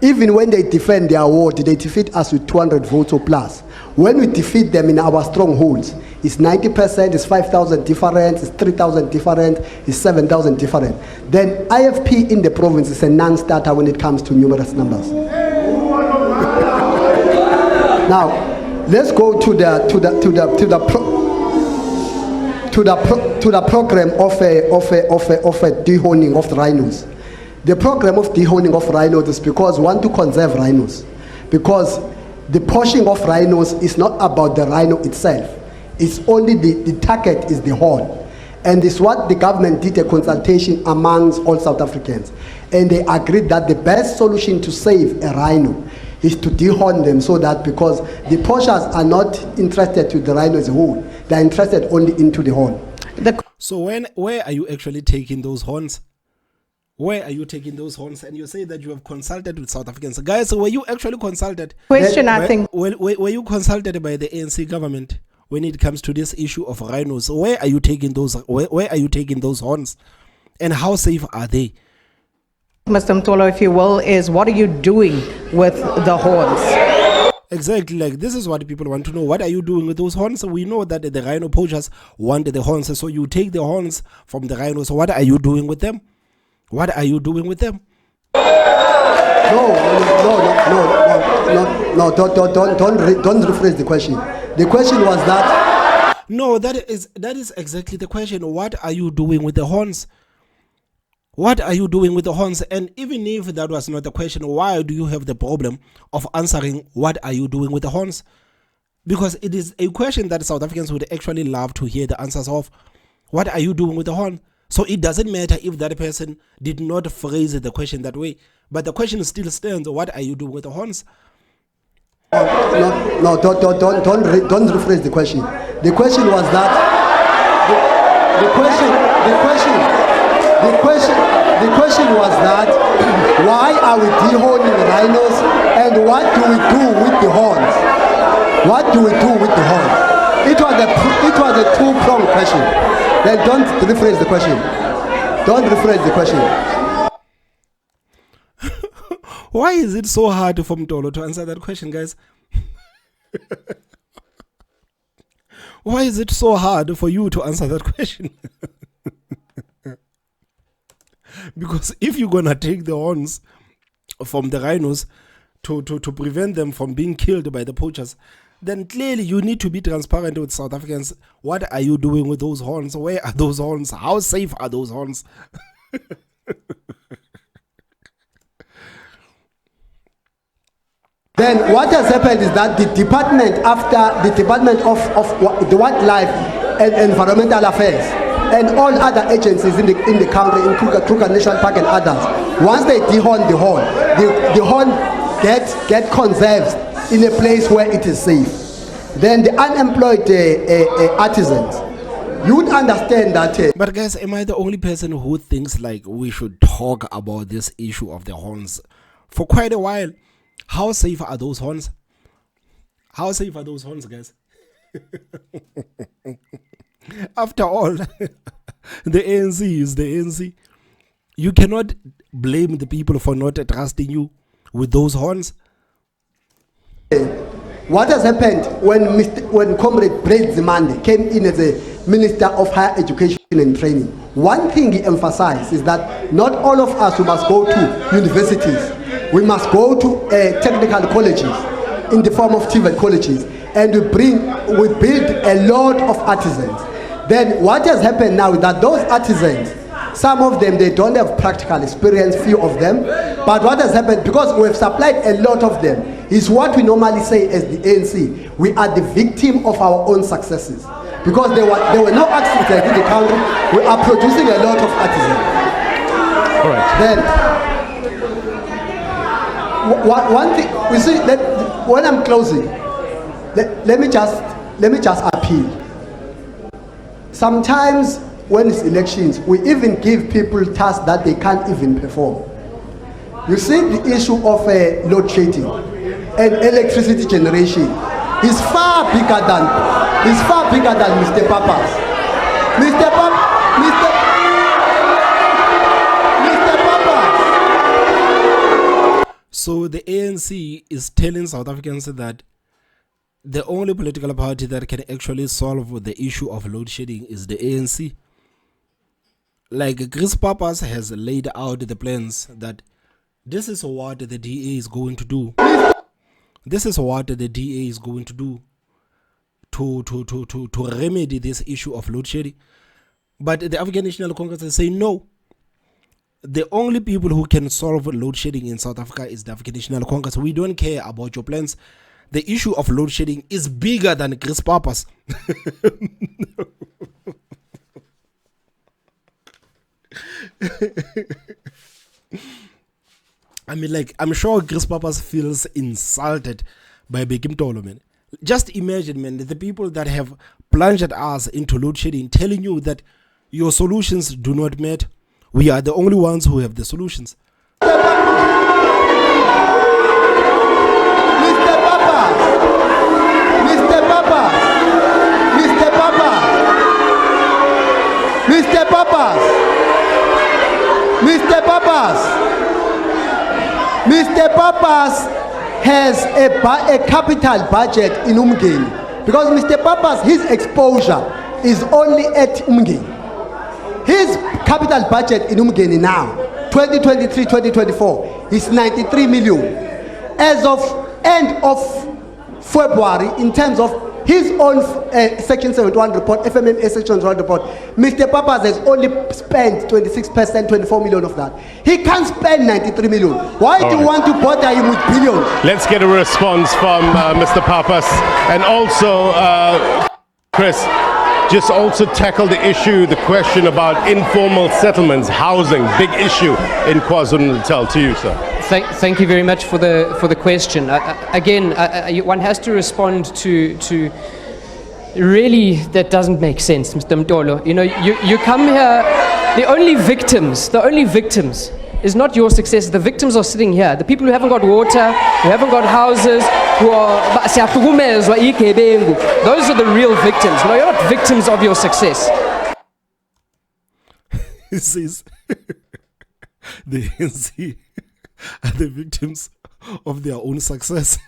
Even when they defend their ward, they defeat us with 200 votes or plus. When we defeat them in our strongholds, it's 90%, it's 5,000 different, it's 3,000 different, it's 7,000 different. Then IFP in the province is a non-starter when it comes to numerous numbers. Now, let's go to the program of a dehorning of the rhinos. The program of dehorning of rhinos is because we want to conserve rhinos, because the poaching of rhinos is not about the rhino itself. It's only the target is the horn. And it's what the government did a consultation amongst all South Africans. And they agreed that the best solution to save a rhino is to dehorn them, so that because the poachers are not interested to the rhino as a whole, they're interested only into the horn. So where are you actually taking those horns? Where are you taking those horns? And you say that you have consulted with South Africans. Guys, were you actually consulted? Were you consulted by the ANC government when it comes to this issue of rhinos? Where are you taking those? Where are you taking those horns? And how safe are they? Mr. Mtolo, if you will, is what are you doing with the horns? Exactly, like this is what people want to know. What are you doing with those horns? We know that the rhino poachers wanted the horns, so you take the horns from the rhinos. What are you doing with them? What are you doing with them? No, don't rephrase the question. The question was that. No, that is exactly the question. What are you doing with the horns? What are you doing with the horns? And even if that was not the question, why do you have the problem of answering what are you doing with the horns? Because it is a question that South Africans would actually love to hear the answers of. What are you doing with the horn? So it doesn't matter if that person did not phrase the question that way, but the question still stands. What are you doing with the horns? No, don't rephrase the question. The question was that the question was that why are we dehorning rhinos and what do we do with the horns? What do we do with the horns? It was a two-pronged question. Then don't rephrase the question. Don't rephrase the question. Why is it so hard for Mtolo to answer that question, guys? Why is it so hard for you to answer that question? Because if you're gonna take the horns from the rhinos to prevent them from being killed by the poachers, then clearly you need to be transparent with South Africans. What are you doing with those horns? Where are those horns? How safe are those horns? Then what has happened is that the department, after the Department of the Wildlife and Environmental Affairs and all other agencies in the country, in Kruger National Park and others, once they dehorn the horn, the horn get conserved in a place where it is safe. Then the unemployed artisans, you would understand that. But guys, am I the only person who thinks like we should talk about this issue of the horns for quite a while? How safe are those horns? How safe are those horns, guys? After all, the ANC is the ANC. You cannot blame the people for not trusting you with those horns. What has happened when Comrade Brett Zimande came in as a Minister of Higher Education and Training? One thing he emphasized is that not all of us must go to universities. We must go to technical colleges in the form of TVET colleges, and we build a lot of artisans. Then what has happened now is that those artisans, some of them, they don't have practical experience, few of them. But what has happened, because we have supplied a lot of them, is what we normally say as the ANC, we are the victim of our own successes. Because there were no accidents in the country, we are producing a lot of artisans. All right. Then, one thing, we see, when I'm closing, let me just appeal. Sometimes when it's elections, we even give people tasks that they can't even perform. You see, the issue of load shedding and electricity generation is far bigger than Mr. Papas. Mr. Papas. So the ANC is telling South Africans that the only political party that can actually solve the issue of load shedding is the ANC. Like Chris Papas has laid out the plans that this is what the DA is going to do. This is what the DA is going to do to remedy this issue of load shedding. But the African National Congress is saying no. The only people who can solve load shedding in South Africa is the African National Congress. We don't care about your plans. The issue of load shedding is bigger than Chris Papas. I mean, like, I'm sure Chris Papas feels insulted by Bheki Mtolo, man. Just imagine, man, the people that have plunged us into load shedding telling you that your solutions do not matter. We are the only ones who have the solutions. Mr. Papas has a capital budget in Umgeni, because Mr. Papas, his exposure is only at Umgeni. His capital budget in Umgeni now, 2023-2024, is 93 million. As of end of February, in terms of his own Section 71 report, FMMA Section 71 report, Mr. Papas has only spent 26%, 24 million of that. He can't spend 93 million. Why do you want to bother him with billions? Let's get a response from Mr. Papas, and also Chris. Just also tackle the issue, the question about informal settlements, housing, big issue in KwaZulu-Natal. To you, sir. Thank you very much for the question. Again, one has to respond to really that doesn't make sense, Mr. Mtolo. You know, you come here, the only victims is not your success. The victims are sitting here. The people who haven't got water, who haven't got houses, who are those are the real victims. No, you're not victims of your success. He says the ANC are the victims of their own success.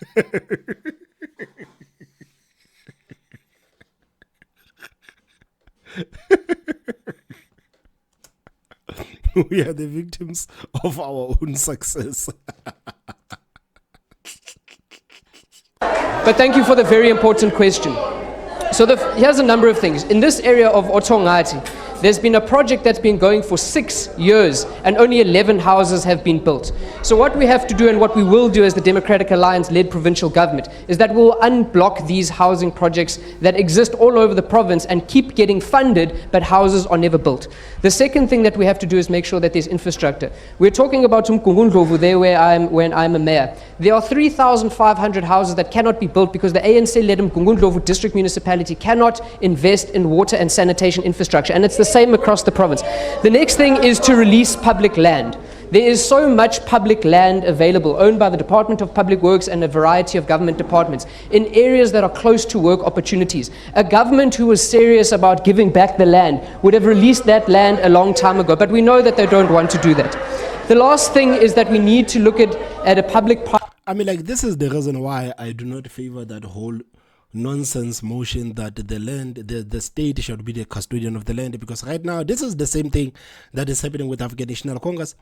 We are the victims of our own success. But thank you for the very important question. So here's a number of things. In this area of Otongati, there's been a project that's been going for 6 years and only 11 houses have been built. So what we have to do and what we will do as the Democratic Alliance-led provincial government is that we'll unblock these housing projects that exist all over the province and keep getting funded, but houses are never built. The second thing that we have to do is make sure that there's infrastructure. We're talking about Mkungundlovu there when I'm a mayor. There are 3,500 houses that cannot be built because the ANC-led Mkungundlovu district municipality cannot invest in water and sanitation infrastructure, and it's the same across the province. The next thing is to release public land. There is so much public land available, owned by the Department of Public Works and a variety of government departments, in areas that are close to work opportunities. A government who was serious about giving back the land would have released that land a long time ago, but we know that they don't want to do that. The last thing is that we need to look at a public... I mean, like, this is the reason why I do not favor that whole nonsense motion that the land, the state should be the custodian of the land, because right now this is the same thing that is happening with African National Congress.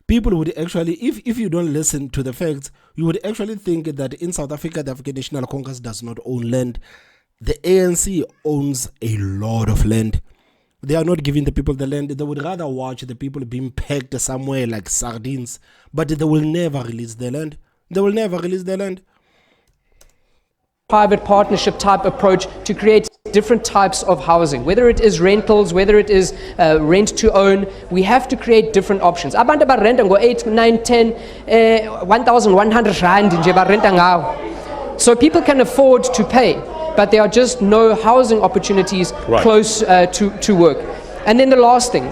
People would actually, if you don't listen to the facts, you would actually think that in South Africa the African National Congress does not own land. The ANC owns a lot of land. They are not giving the people the land. They would rather watch the people being pegged somewhere like sardines, but they will never release the land. They will never release the land. Private partnership type approach to create different types of housing, whether it is rentals, whether it is rent to own. We have to create different options. Abantu ba rent ngo 8, 9, 10, 1,100 rand nje ba renta ngawo. So people can afford to pay, but there are just no housing opportunities close to work. And then the last thing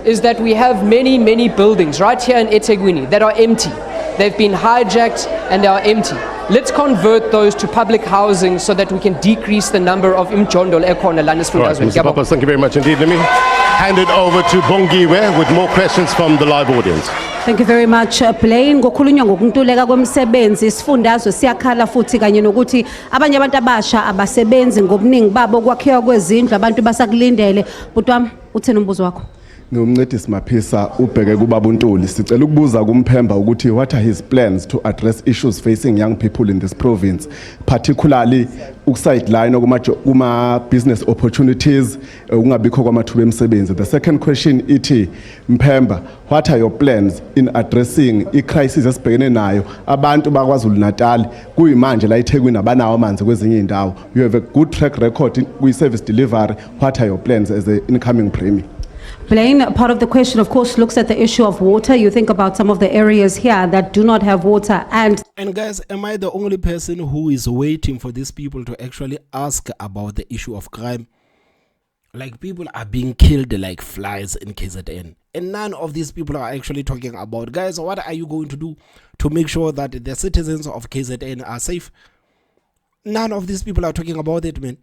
is that we have many buildings right here in eThekwini that are empty. They've been hijacked and they are empty. Let's convert those to public housing so that we can decrease the number of imjondol ekhona la nesifundazweni. Mr. Papas, thank you very much indeed. Let me hand it over to Bongiwe with more questions from the live audience. Thank you very much. Blaine, ngokhulunywa ngokuntuleka kwemisebenzi isifundazwe siyakhala futhi kanye nokuthi abanye abantu abasha abasebenzi ngobuningi babo kwakhiwa kwezindlu abantu basakulindele. Butwami uthena umbuzo wakho? Ngumncedisi Maphisa ubheke kubaba uNtuli sicela ukubuza kumphemba ukuthi what are his plans to address issues facing young people in this province, particularly ukusideline kuma business opportunities, ungabikho kwamathuba emisebenzi. The second question ithi Mphemba, what are your plans in addressing i-crisis esibhekene nayo abantu bakwaZulu Natal kuyimanje la eThekwini abanawo amanzi kwezinye indawo? You have a good track record in service delivery. What are your plans as an incoming premier? Blaine, part of the question, of course, looks at the issue of water. You think about some of the areas here that do not have water. And guys, am I the only person who is waiting for these people to actually ask about the issue of crime? Like, people are being killed like flies in KZN. And none of these people are actually talking about, guys, what are you going to do to make sure that the citizens of KZN are safe? None of these people are talking about it, man.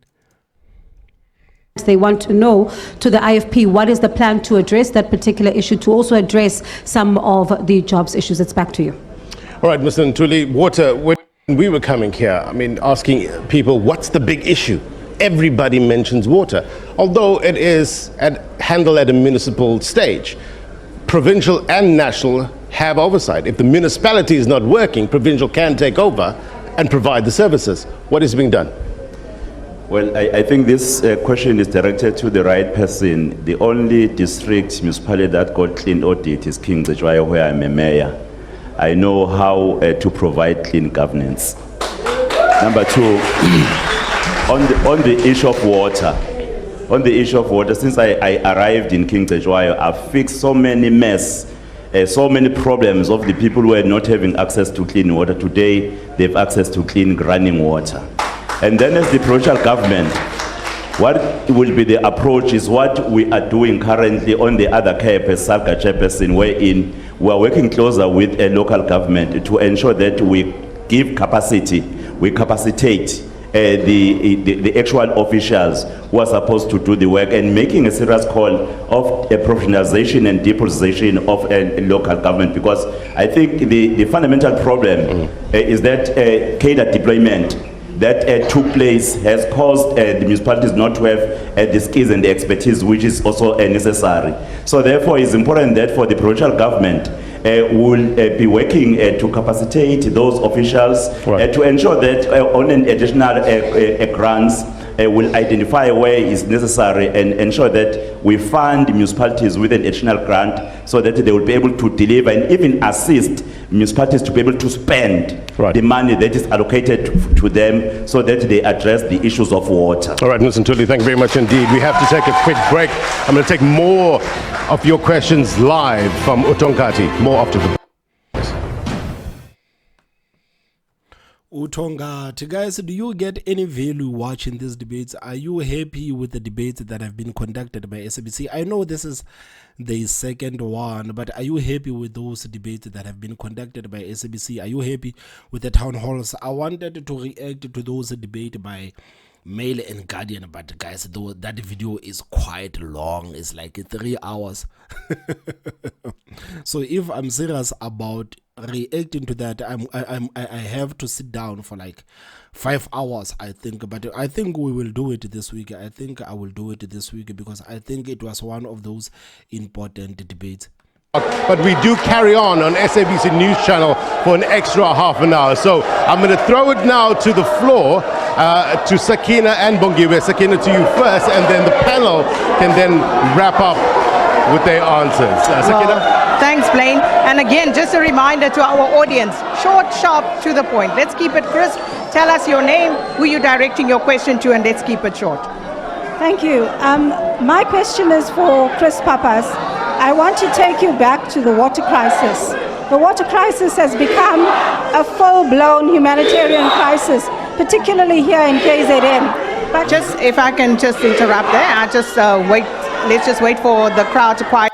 they want to know to the IFP what is the plan to address that particular issue, to also address some of the jobs issues. It's back to you. All right, Mr. Ntuli, water, when we were coming here, I mean, asking people what's the big issue? Everybody mentions water, although it is handled at a municipal stage. Provincial and national have oversight. If the municipality is not working, provincial can take over and provide the services. What is being done? Well, I think this question is directed to the right person. The only district municipality that got clean audit is King Zechwayo, where I'm a mayor. I know how to provide clean governance. Number two, on the issue of water. On the issue of water, since I arrived in King Zechwayo, I've fixed so many mess, so many problems of the people who are not having access to clean water. Today, they have access to clean running water. And then as the provincial government, what will be the approach is what we are doing currently on the other cap as SALGA chairperson, wherein we are working closer with a local government to ensure that we give capacity, we capacitate the actual officials who are supposed to do the work, and making a serious call of a professionalization and depolitization of a local government, because I think the fundamental problem is that cadre deployment that took place has caused the municipalities not to have the skills and the expertise which is also necessary. So therefore it's important that for the provincial government will be working to capacitate those officials to ensure that on an additional grants will identify where is necessary and ensure that we fund municipalities with an additional grant so that they will be able to deliver and even assist municipalities to be able to spend the money that is allocated to them so that they address the issues of water. All right, Mr. Ntuli, thank you very much indeed. We have to take a quick break. I'm going to take more of your questions live from Utonkati, more after the Utongati, guys, do you get any value watching these debates? Are you happy with the debates that have been conducted by SABC? I know this is the second one, but are you happy with those debates that have been conducted by SABC? Are you happy with the town halls? I wanted to react to those debates by Mail and Guardian, but guys, though that video is quite long. It's like 3 hours. So if I'm serious about reacting to that, I have to sit down for like 5 hours, I think. But I think we will do it this week. I think I will do it this week because I think it was one of those important debates. But we do carry on SABC News Channel for an extra half an hour. So I'm going to throw it now to the floor to Sakina and Bongiwe. Sakina, to you first, and then the panel can then wrap up with their answers. Sakina? Well, thanks, Blaine. And again, just a reminder to our audience, short, sharp, to the point. Let's keep it crisp. Tell us your name, who you're directing your question to, and let's keep it short. Thank you. My question is for Chris Pappas. I want to take you back to the water crisis. The water crisis has become a full-blown humanitarian crisis, particularly here in KZN. But just, if I can just interrupt there, I just wait. Let's just wait for the crowd to quiet.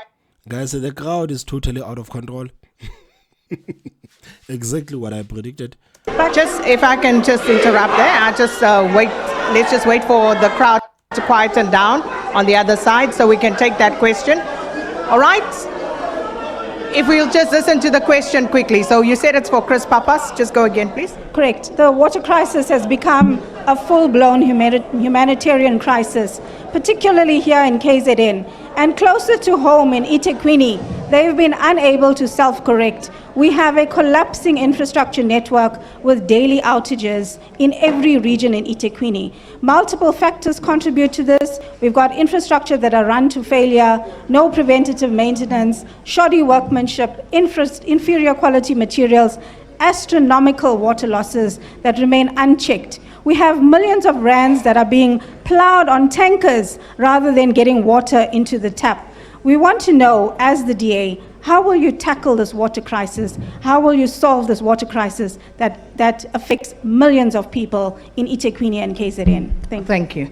Guys, the crowd is totally out of control. Exactly what I predicted. But just, if I can just interrupt there, I just wait. Let's just wait for the crowd to quieten down on the other side so we can take that question. All right? If we'll just listen to the question quickly. So you said it's for Chris Pappas. Just go again, please. Correct. The water crisis has become a full-blown humanitarian crisis, particularly here in KZN. And closer to home in eThekwini, they've been unable to self-correct. We have a collapsing infrastructure network with daily outages in every region in eThekwini. Multiple factors contribute to this. We've got infrastructure that are run to failure, no preventative maintenance, shoddy workmanship, inferior quality materials, astronomical water losses that remain unchecked. We have millions of rands that are being plowed on tankers rather than getting water into the tap. We want to know, as the DA, how will you tackle this water crisis? How will you solve this water crisis that affects millions of people in eThekwini and KZN? Thank you.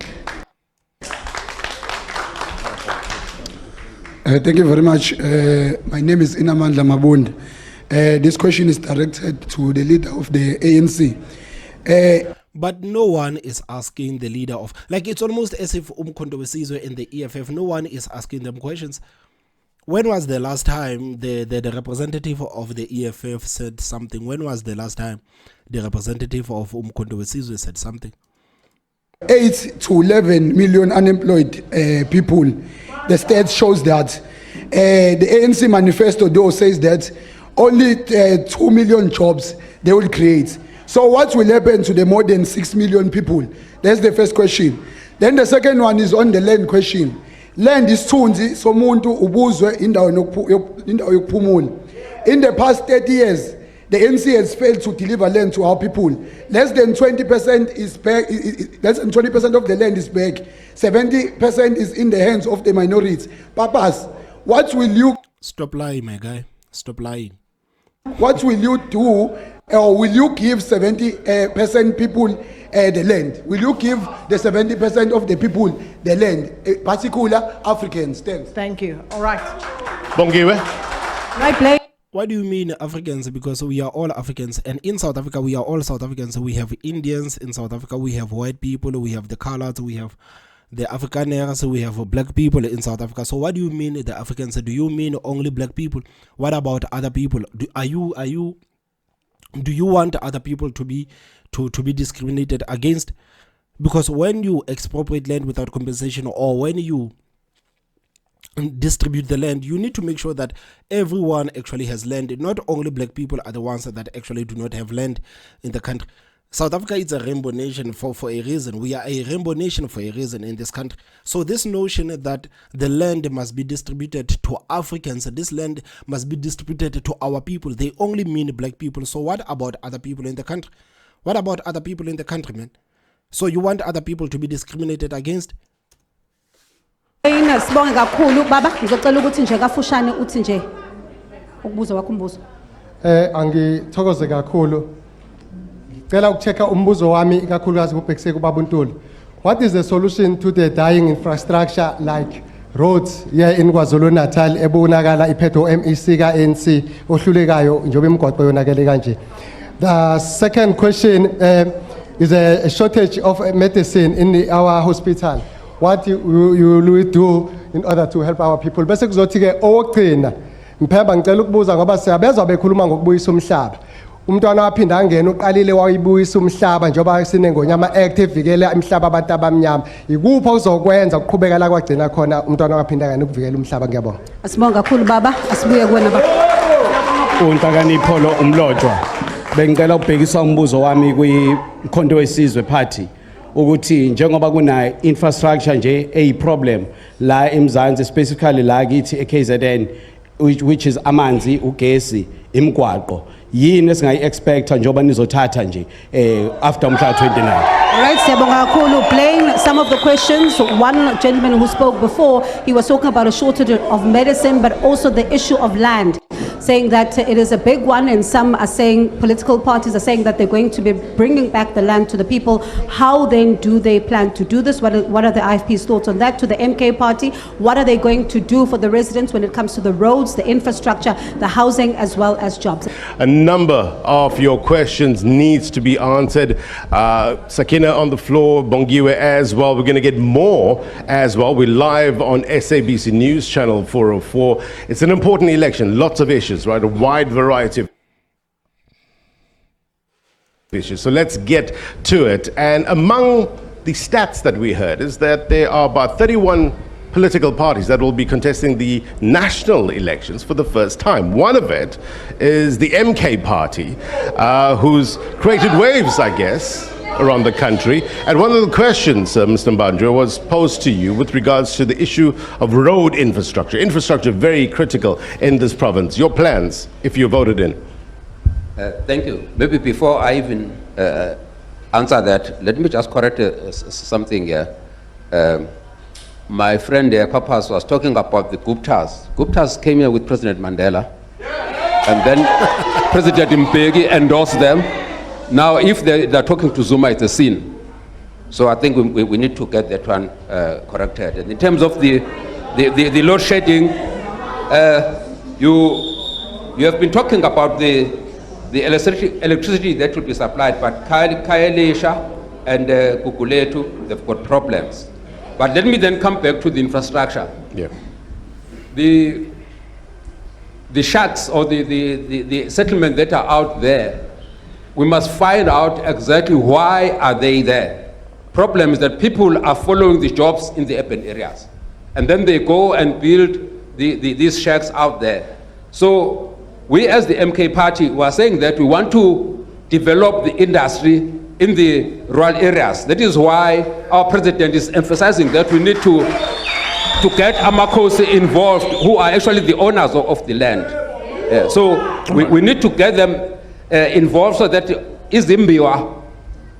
Thank you very much. My name is Inamandla Mabund. This question is directed to the leader of the ANC. But no one is asking the leader of, like, it's almost as if Umkhonto Wesizwe and the EFF, no one is asking them questions. When was the last time the representative of the EFF said something? When was the last time the representative of Umkhonto Wesizwe said something? 8 to 11 million unemployed people. The stats shows that. The ANC manifesto though says that only 2 million jobs they will create. So what will happen to the more than 6 million people? That's the first question. Then the second one is on the land question. Land is tunzi somuntu ubuzwe indawo yokuphumula. In the past 30 years, the NC has failed to deliver land to our people. Less than 20% is back. Less than 20% of the land is back. 70% is in the hands of the minorities. Papas, what will you? Stop lying, my guy. Stop lying. What will you do? Or will you give 70% people the land? Will you give the 70% of the people the land, particular Africans? Thanks. Thank you. All right. Bongiwe. Right, play. What do you mean Africans? Because we are all Africans, and in South Africa we are all South Africans. We have Indians in South Africa, we have white people, we have the coloreds, we have the Afrikaners, we have black people in South Africa. So what do you mean the Africans? Do you mean only black people? What about other people? Do you want other people to be discriminated against? Because when you expropriate land without compensation, or when you distribute the land, you need to make sure that everyone actually has land. Not only black people are the ones that actually do not have land in the country. South Africa is a rainbow nation for a reason. We are a rainbow nation for a reason in this country. So this notion that the land must be distributed to Africans, this land must be distributed to our people, they only mean black people. So what about other people in the country? What about other people in the country, man? So you want other people to be discriminated against? Sibonge kakhulu baba, ngizocela ukuthi nje kafushane uthi nje ukubuza wakho umbuzo. Angithokoze kakhulu. Ngicela ukuchecka umbuzo wami kakhulukazi kubhekise kubaba Ntuli. What is the solution to the dying infrastructure like roads here in KwaZulu-Natal ebonakala iphetho MEC ka ANC ohlulekayo njobe imigwaqo yonakele kanje? The second question is a shortage of medicine in our hospital. What you will do in order to help our people? Bese kuzothi ke owogcina mphemba ngicela ukubuza ngoba siyabezwa bekhuluma ngokubuyisa umhlaba. Umntwana waphinda angena uqalile wayibuyisa umhlaba njoba sinengonyama act evikela umhlaba abantu abamnyama. Ikuphi uzokwenza ukuqhubeka la kwagcina khona umntwana waphinda ngene ukuvikela umhlaba? Ngiyabonga. Asibonga kakhulu baba, asibuye kuwena baba. Untakanipho umlotshwa. Bengicela ukubhekisa umbuzo wami kwikhonto wesizwe party ukuthi njengoba kuna infrastructure nje a problem la eMzansi specifically la kithi eKZN which is amanzi, ugesi, imigwaqo. Yini esingayi expecta njoba nizothatha nje after umhla 29? Right, siyabonga kakhulu. Playing some of the questions. One gentleman who spoke before, he was talking about a shortage of medicine, but also the issue of land, saying that it is a big one, and some are saying, political parties are saying that they're going to be bringing back the land to the people. How then do they plan to do this? What are the IFP's thoughts on that? To the MK party, what are they going to do for the residents when it comes to the roads, the infrastructure, the housing, as well as jobs? A number of your questions needs to be answered. Sakina on the floor, Bongiwe as well. We're going to get more as well. We're live on SABC News Channel 404. It's an important election, lots of issues, right? A wide variety of issues. So let's get to it. And among the stats that we heard is that there are about 31 political parties that will be contesting the national elections for the first time. One of it is the MK party, who's created waves, I guess, around the country. And one of the questions, Mr. Mbandra, was posed to you with regards to the issue of road infrastructure. Infrastructure very critical in this province. Your plans, if you're voted in. Thank you. Maybe before I even answer that, let me just correct something here. My friend Papas was talking about the Guptas. Guptas came here with President Mandela, and then President Bheki endorsed them. Now, if they're talking to Zuma, it's a sin. So I think we need to get that one corrected. And in terms of the load shedding, you have been talking about the electricity that will be supplied, but Kayelesha and Kukuletu, they've got problems. But let me then come back to the infrastructure. Yeah. The shacks or the settlements that are out there, we must find out exactly why are they there. Problem is that people are following the jobs in the urban areas, and then they go and build these shacks out there. So we as the MK party were saying that we want to develop the industry in the rural areas. That is why our president is emphasizing that we need to get Amakosi involved, who are actually the owners of the land. So we need to get them involved so that izimbiwa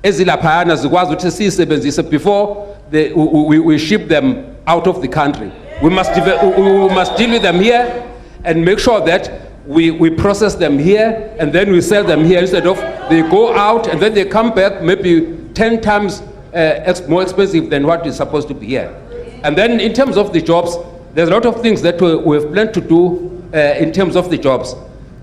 ezilaphayana zikwazi ukuthi siyisebenzise before we ship them out of the country. We must deal with them here and make sure that we process them here and then we sell them here instead of they go out and then they come back maybe 10 times more expensive than what is supposed to be here. And then in terms of the jobs, there's a lot of things that we've planned to do in terms of the jobs.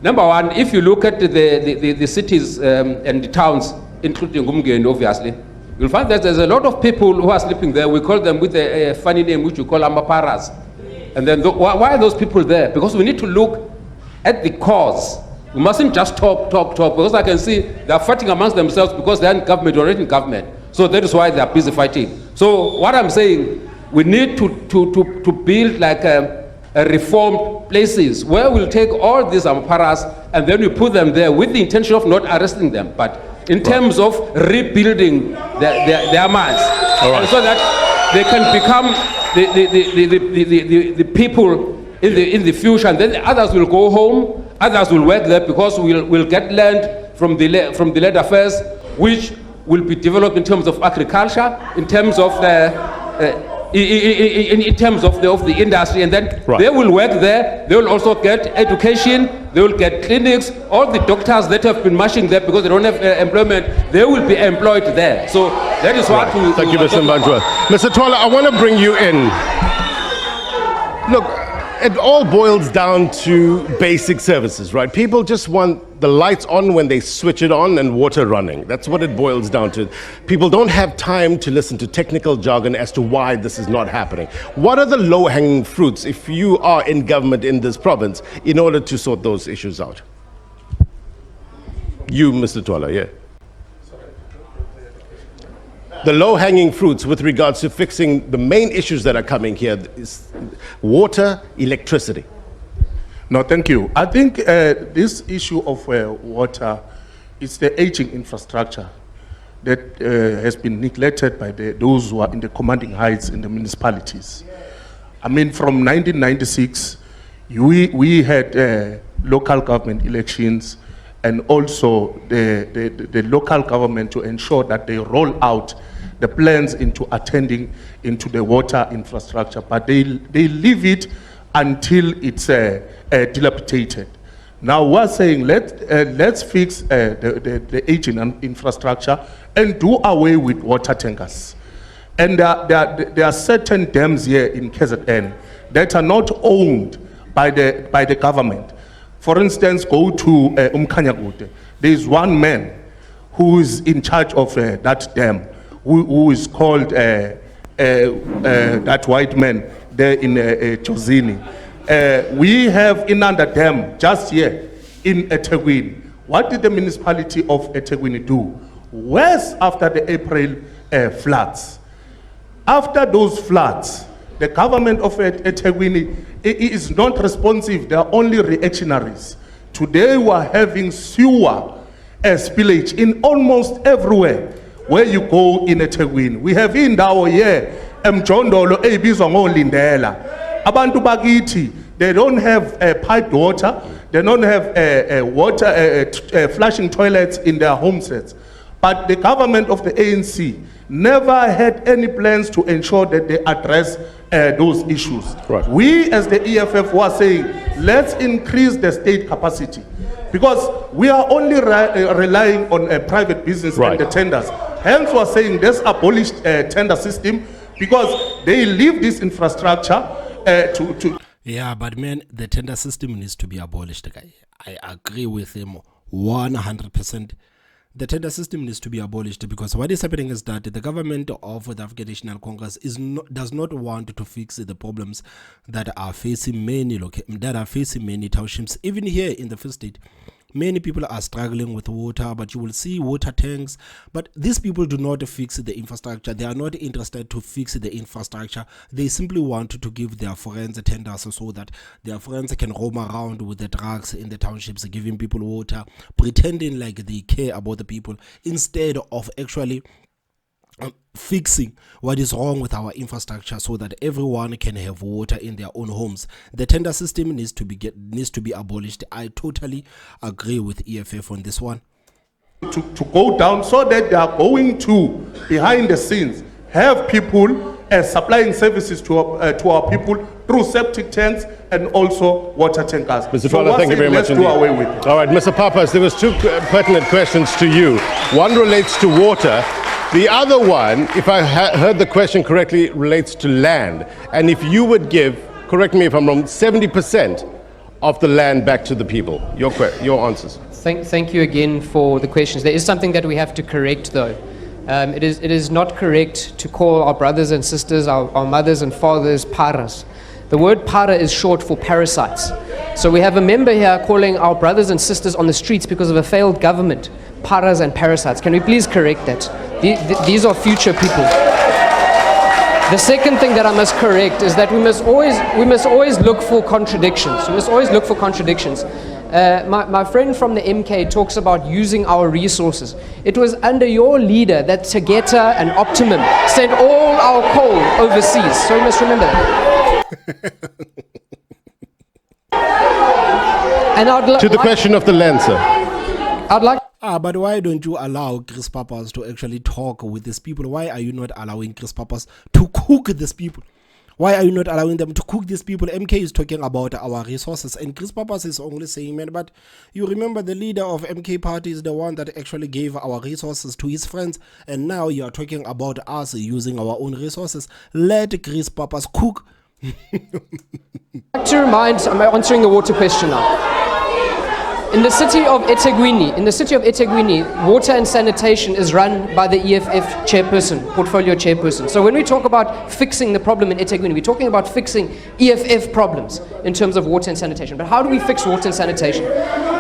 Number one, if you look at the cities and the towns, including Umgeni, obviously, you'll find that there's a lot of people who are sleeping there. We call them with a funny name, which we call amaparas. And then why are those people there? Because we need to look at the cause. We mustn't just talk, because I can see they're fighting amongst themselves because they're in government or in government. So that is why they're busy fighting. So what I'm saying, we need to build like a reformed places where we'll take all these amparas and then we put them there with the intention of not arresting them, but in terms of rebuilding their minds, so that they can become the people in the future, and then others will go home, others will work there because we'll get land from the land affairs, which will be developed in terms of agriculture, in terms of in terms of the industry, and then they will work there. They will also get education. They will get clinics. All the doctors that have been marching there because they don't have employment, they will be employed there. So that is what. Thank you, Mr. Mbanjwa. Mr. Twala, I want to bring you in. Look, it all boils down to basic services, right? People just want the lights on when they switch it on and water running. That's what it boils down to. People don't have time to listen to technical jargon as to why this is not happening. What are the low-hanging fruits if you are in government in this province in order to sort those issues out? You, Mr. Twala, yeah. The low-hanging fruits with regards to fixing the main issues that are coming here is water, electricity. No, thank you. I think this issue of water is the aging infrastructure that has been neglected by those who are in the commanding heights in the municipalities. I mean, from 1996, we had local government elections and also the local government to ensure that they roll out the plans into attending into the water infrastructure, but they leave it until it's dilapidated. Now we're saying let's fix the aging infrastructure and do away with water tankers. And there are certain dams here in KZN that are not owned by the government. For instance, go to Umkhanyakude. There is one man who is in charge of that dam, who is called that white man there in Jozini. We have Inanda Dam just here in eThekwini. What did the municipality of eThekwini do? Where's after the April floods? After those floods, the government of eThekwini is not responsive. They are only reactionaries. Today we are having sewer spillage in almost everywhere where you go in eThekwini. We have indawo here, Mtolo, ebizwa ngolindela. Abantu bakithi, they don't have piped water. They don't have water, flushing toilets in their homesteads. But the government of the ANC never had any plans to ensure that they address those issues. Right. We as the EFF were saying, let's increase the state capacity, because we are only relying on private business and the tenders. Hence we're saying let's abolish tender system, because they leave this infrastructure to... Yeah, but man, the tender system needs to be abolished. I agree with him 100%. The tender system needs to be abolished, because what is happening is that the government of the African National Congress does not want to fix the problems that are facing many townships. Even here in the Free State, Many people are struggling with water, but you will see water tanks. But these people do not fix the infrastructure. They are not interested to fix the infrastructure. They simply want to give their friends tenders so that their friends can roam around with the drugs in the townships, giving people water, pretending like they care about the people, instead of actually fixing what is wrong with our infrastructure so that everyone can have water in their own homes. The tender system needs to be abolished. I totally agree with EFF on this one. To go down so that they are going to, behind the scenes, have people supplying services to our people through septic tanks and also water tankers. Mr. Twala, thank you very much Let's do away with it. All right, Mr. Papas, there was two pertinent questions to you. One relates to water. The other one, if I heard the question correctly, relates to land. And if you would give, correct me if I'm wrong, 70% of the land back to the people. Your answers. Thank you again for the questions. There is something that we have to correct, though. It is not correct to call our brothers and sisters, our mothers and fathers, paras. The word para is short for parasites. So we have a member here calling our brothers and sisters on the streets because of a failed government paras and parasites. Can we please correct that? These are future people. The second thing that I must correct is that we must always look for contradictions. We must always look for contradictions. My friend from the MK talks about using our resources. It was under your leader that Tegeta and Optimum sent all our coal overseas. So we must remember that. And to the question of the land, sir. I'd like. But why don't you allow Chris Papas to actually talk with these people? Why are you not allowing Chris Papas to cook these people? Why are you not allowing them to cook these people? MK is talking about our resources, and Chris Papas is only saying, man, but you remember the leader of MK party is the one that actually gave our resources to his friends, and now you are talking about us using our own resources. Let Chris Papas cook. I'd like to remind, I'm answering the water question now. In the city of eThekwini, water and sanitation is run by the EFF chairperson, portfolio chairperson. So when we talk about fixing the problem in eThekwini, we're talking about fixing EFF problems in terms of water and sanitation. But how do we fix water and sanitation?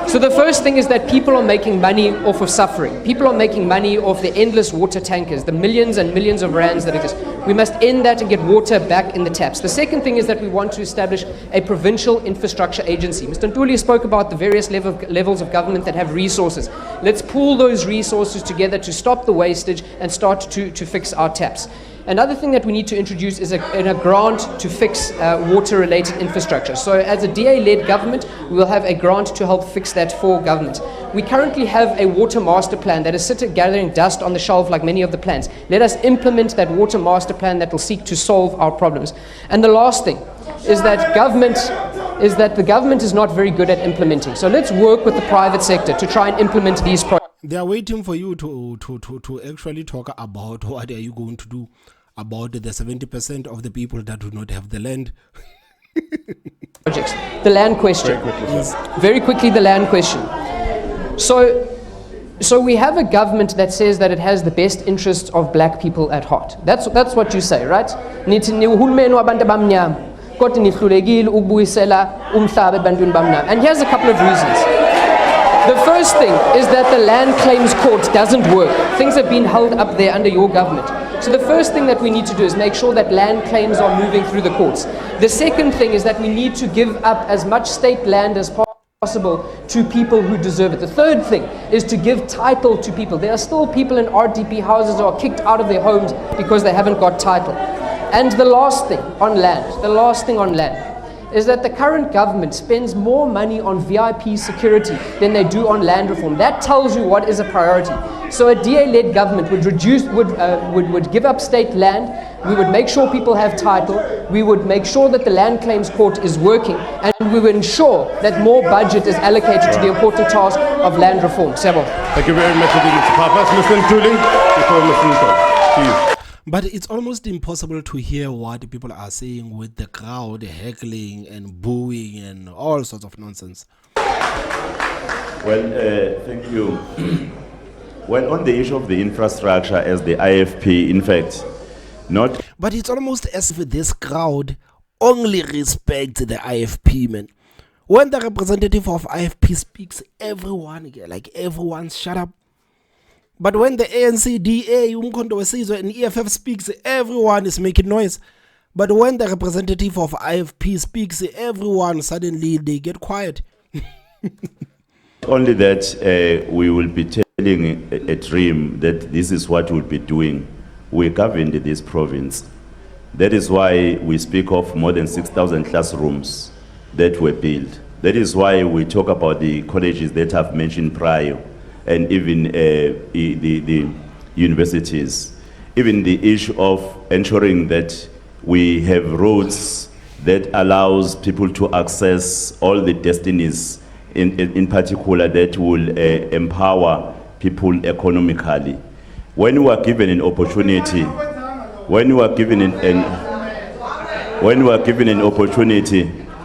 So the first thing is that people are making money off of suffering. People are making money off the endless water tankers, the millions and millions of rands that exist. We must end that and get water back in the taps. The second thing is that we want to establish a provincial infrastructure agency. Mr. Ntuli spoke about the various levels of government that have resources. Let's pool those resources together to stop the wastage and start to fix our taps. Another thing that we need to introduce is a grant to fix water-related infrastructure. So as a DA-led government, we will have a grant to help fix that for government. We currently have a water master plan that is sitting gathering dust on the shelf like many of the plans. Let us implement that water master plan that will seek to solve our problems. And the last thing is that the government is not very good at implementing. So let's work with the private sector to try and implement these projects. They are waiting for you to actually talk about what are you going to do about the 70% of the people that do not have the land. Projects. The land question. Very quickly, the land question. So we have a government that says that it has the best interests of black people at heart. That's what you say, right? And here's a couple of reasons. The first thing is that the land claims court doesn't work. Things have been held up there under your government. So the first thing that we need to do is make sure that land claims are moving through the courts. The second thing is that we need to give up as much state land as possible to people who deserve it. The third thing is to give title to people. There are still people in RDP houses who are kicked out of their homes because they haven't got title. And the last thing on land, is that the current government spends more money on VIP security than they do on land reform. That tells you what is a priority. So a DA-led government would give up state land, we would make sure people have title, we would make sure that the land claims court is working, and we would ensure that more budget is allocated to the important task of land reform. Sebo. Thank you very much, Mr. Papas. Mr. Ntuli, before Mr. Ntuli, to you. But it's almost impossible to hear what people are saying with the crowd heckling and booing and all sorts of nonsense. Well, thank you. Well, on the issue of the infrastructure as the IFP, in fact, not... But it's almost as if this crowd only respects the IFP, man. When the representative of IFP speaks, everyone shut up. But when the ANC, DA, Umkhonto weSizwe and EFF speaks, everyone is making noise. But when the representative of IFP speaks, everyone suddenly they get quiet. Only that we will be telling a dream that this is what we'll be doing. We governed this province. That is why we speak of more than 6,000 classrooms that were built. That is why we talk about the colleges that I've mentioned prior, and even the universities. Even the issue of ensuring that we have roads that allows people to access all the destinies, in particular that will empower people economically. When we are given an opportunity,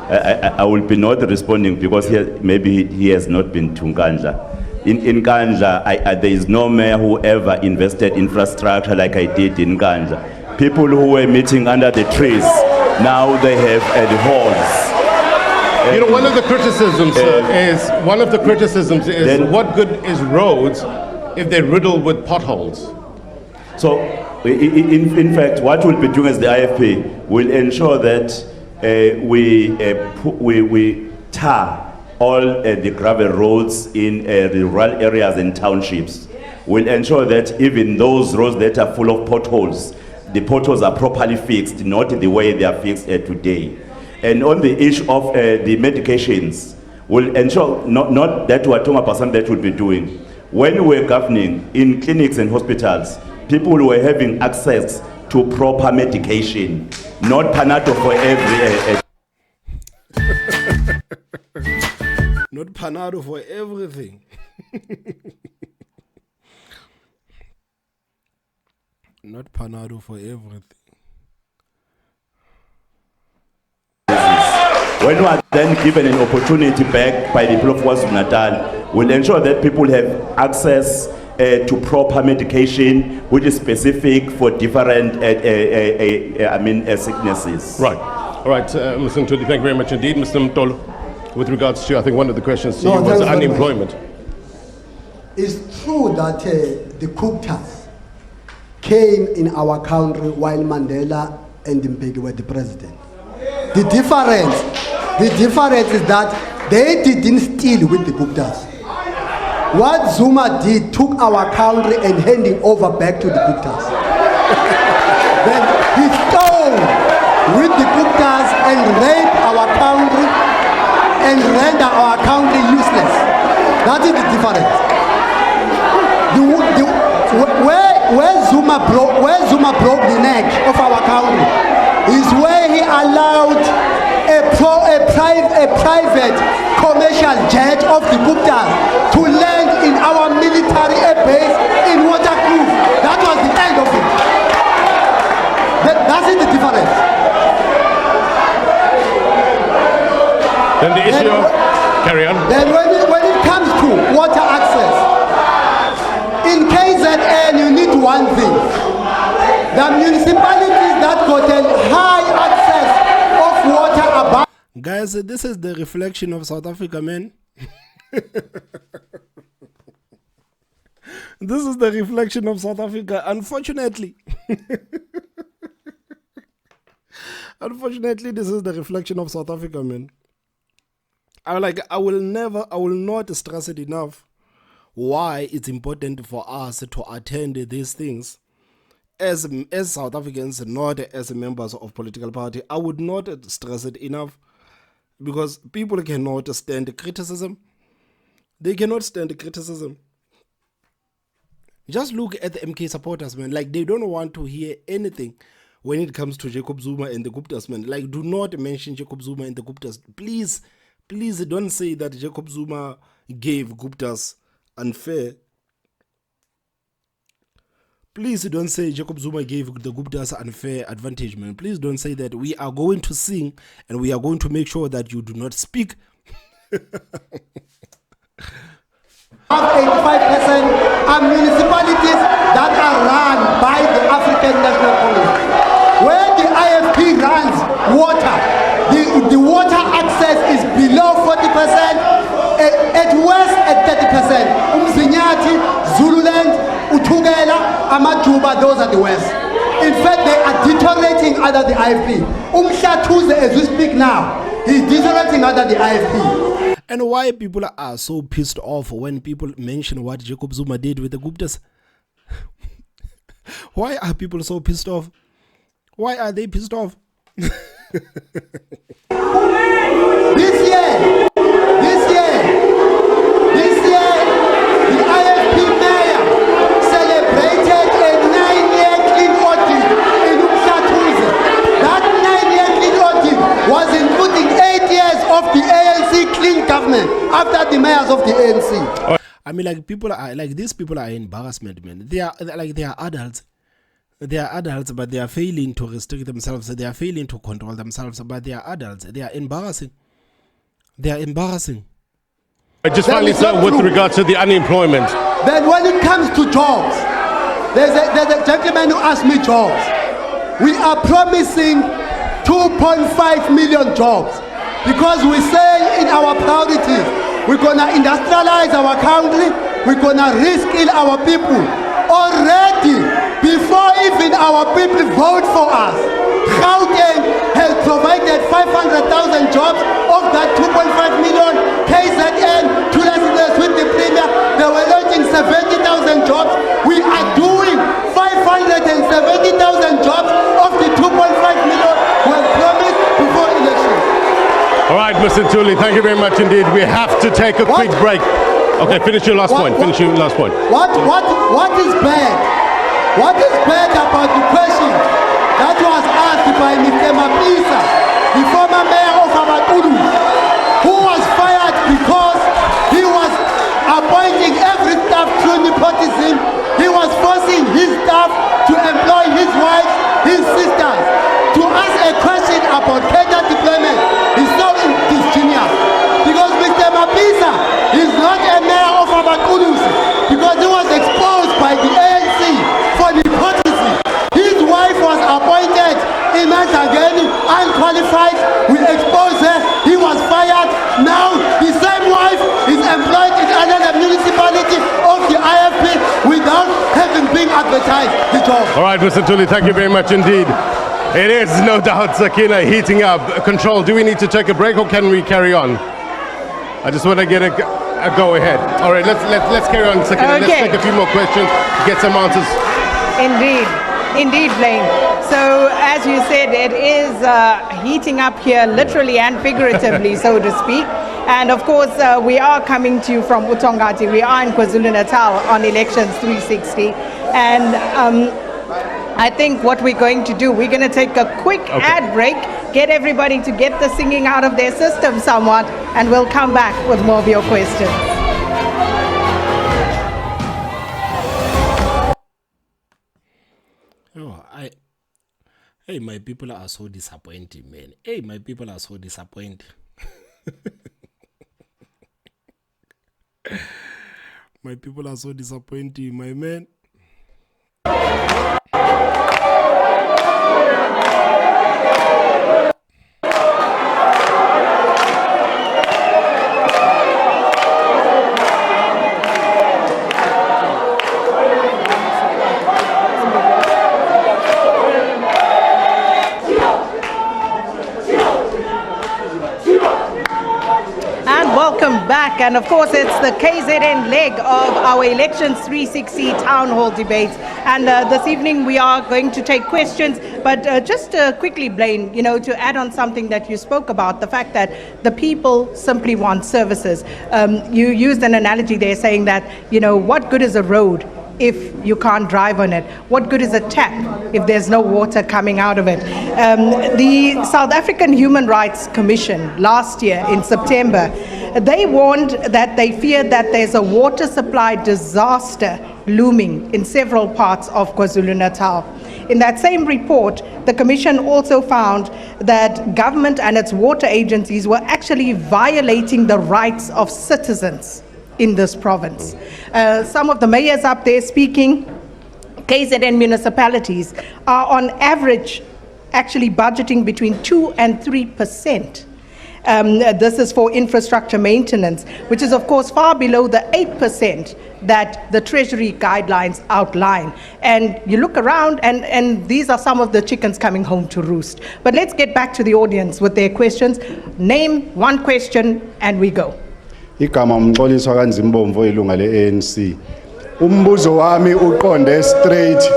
I will be not responding because maybe he has not been to Nkandla. In Nkandla, there is no mayor who ever invested infrastructure like I did in Nkandla. People who were meeting under the trees, now they have the halls. You know, one of the criticisms is what good is roads if they're riddled with potholes? So, in fact, what we'll be doing as the IFP will ensure that we tar all the gravel roads in rural areas and townships. We'll ensure that even those roads that are full of potholes, the potholes are properly fixed, not the way they are fixed today. And on the issue of the medications, we'll ensure not that we're talking about something that we'll be doing. When we're governing in clinics and hospitals, people were having access to proper medication, not Panado for every. Not Panado for everything. Not Panado for everything. When we are then given an opportunity back by the people of KwaZulu-Natal, we'll ensure that people have access to proper medication, which is specific for different sicknesses. Right. All right, Mr. Ntuli, thank you very much indeed. Mr. Mtolo, with regards to, I think one of the questions to you was unemployment. It's true that the Guptas came in our country while Mandela and Bheki were the president. The difference is that they didn't steal with the Guptas. What Zuma did took our country and handing over back to the Guptas. Then he stole with the Guptas and raped our country and render our country useless. That is the difference. Where Zuma broke the neck of our country is where he allowed a private commercial jet of the Guptas to land in our military air base in Waterkloof. That was the end of it. That's the difference. Then the issue of, carry on. Then when it comes to water access, in KZN you need one thing. The municipalities that got a high access of water above. Guys, this is the reflection of South Africa, man. This is the reflection of South Africa, unfortunately. Unfortunately, this is the reflection of South Africa, man. I will not stress it enough why it's important for us to attend these things as South Africans, not as members of political party. I would not stress it enough because people cannot stand criticism. They cannot stand criticism. Just look at the MK supporters, man. Like, they don't want to hear anything when it comes to Jacob Zuma and the Guptas, man. Like, do not mention Jacob Zuma and the Guptas. Please, please don't say that Jacob Zuma gave Guptas unfair. Please don't say Jacob Zuma gave the Guptas unfair advantage, man. Please don't say that. We are going to sing and we are going to make sure that you do not speak. 85% are municipalities that are run by the African National Congress. Where the IFP runs water, the water access is below Amajuba, those are the worst. In fact, they are deteriorating under the IFP. Umhlathuze, as we speak now, he's deteriorating under the IFP. And why people are so pissed off when people mention what Jacob Zuma did with the Guptas? Why are people so pissed off? Why are they pissed off? This year, the IFP mayor celebrated a 9-year clean audit in Umhlathuze. That 9-year clean audit was including 8 years of the ANC clean government after the mayors of the ANC. I mean, like, people are like, these people are embarrassment, man. They are adults. They are adults, but they are failing to restrict themselves. They are failing to control themselves, but they are adults. They are embarrassing. They are embarrassing. Just finally, sir, with regard to the unemployment. Then when it comes to jobs, there's a gentleman who asked me jobs. We are promising 2.5 million jobs because we say in our priorities, we're going to industrialize our country, we're going to reskill our people. Already, before even our people vote for us, Gauteng has provided 500,000 jobs of that 2.5 million. KZN, 2 licenses with the premier, they were launching 70,000 jobs. We are doing 570,000 jobs of the 2.5 million were promised before election. All right, Mr. Ntuli, thank you very much indeed. We have to take a quick break. Okay, finish your last point. Finish your last point. What is bad? What is bad about the question that was asked by Mr. Mapisa, the former mayor of Abatulu, who was fired because he was appointing every staff through nepotism. He was forcing his staff to employ his wife, his sisters. To ask a question about cadre deployment is so ingenious because Mr. Mapisa is not a mayor of Abatulu because he was exposed by the ANC for nepotism. His wife was appointed in Manchageni, unqualified. We exposed her. He was fired. Now the same wife is employed in another municipality of the IFP without having been advertised the job. All right, Mr. Ntuli, thank you very much indeed. It is no doubt, Sakina, heating up. Control, do we need to take a break or can we carry on? I just want to get a go ahead. All right, let's carry on, Sakina. Okay. Let's take a few more questions, get some answers. Indeed, Blaine. So, as you said, it is heating up here, literally and figuratively, so to speak. And of course, we are coming to you from Utongati. We are in KwaZulu-Natal on Elections 360. And I think what we're going to do, we're going to take a quick ad break, get everybody to get the singing out of their system somewhat, and we'll come back with more of your questions. Hey, my people are so disappointing, man. Hey, my people are so disappointing. My people are so disappointing, my man. Welcome back, and of course it's the KZN leg of our Elections 360 town hall debate, and this evening we are going to take questions, but just quickly, Blaine, you know, to add on something that you spoke about, the fact that the people simply want services. You used an analogy there saying that, you know, what good is a road if you can't drive on it? What good is a tap if there's no water coming out of it? The South African Human Rights Commission last year in September, they warned that they feared that there's a water supply disaster looming in several parts of KwaZulu-Natal. In that same report, the Commission also found that government and its water agencies were actually violating the rights of citizens in this province. Some of the mayors up there speaking, KZN municipalities are on average actually budgeting between 2 and 3%. This is for infrastructure maintenance, which is of course far below the 8% that the Treasury guidelines outline. And you look around and these are some of the chickens coming home to roost. But let's get back to the audience with their questions. Name one question and we go. Igama Mxoliswa kaNzimbomvu ilunga le-ANC. Umbuzo wami uqonde straight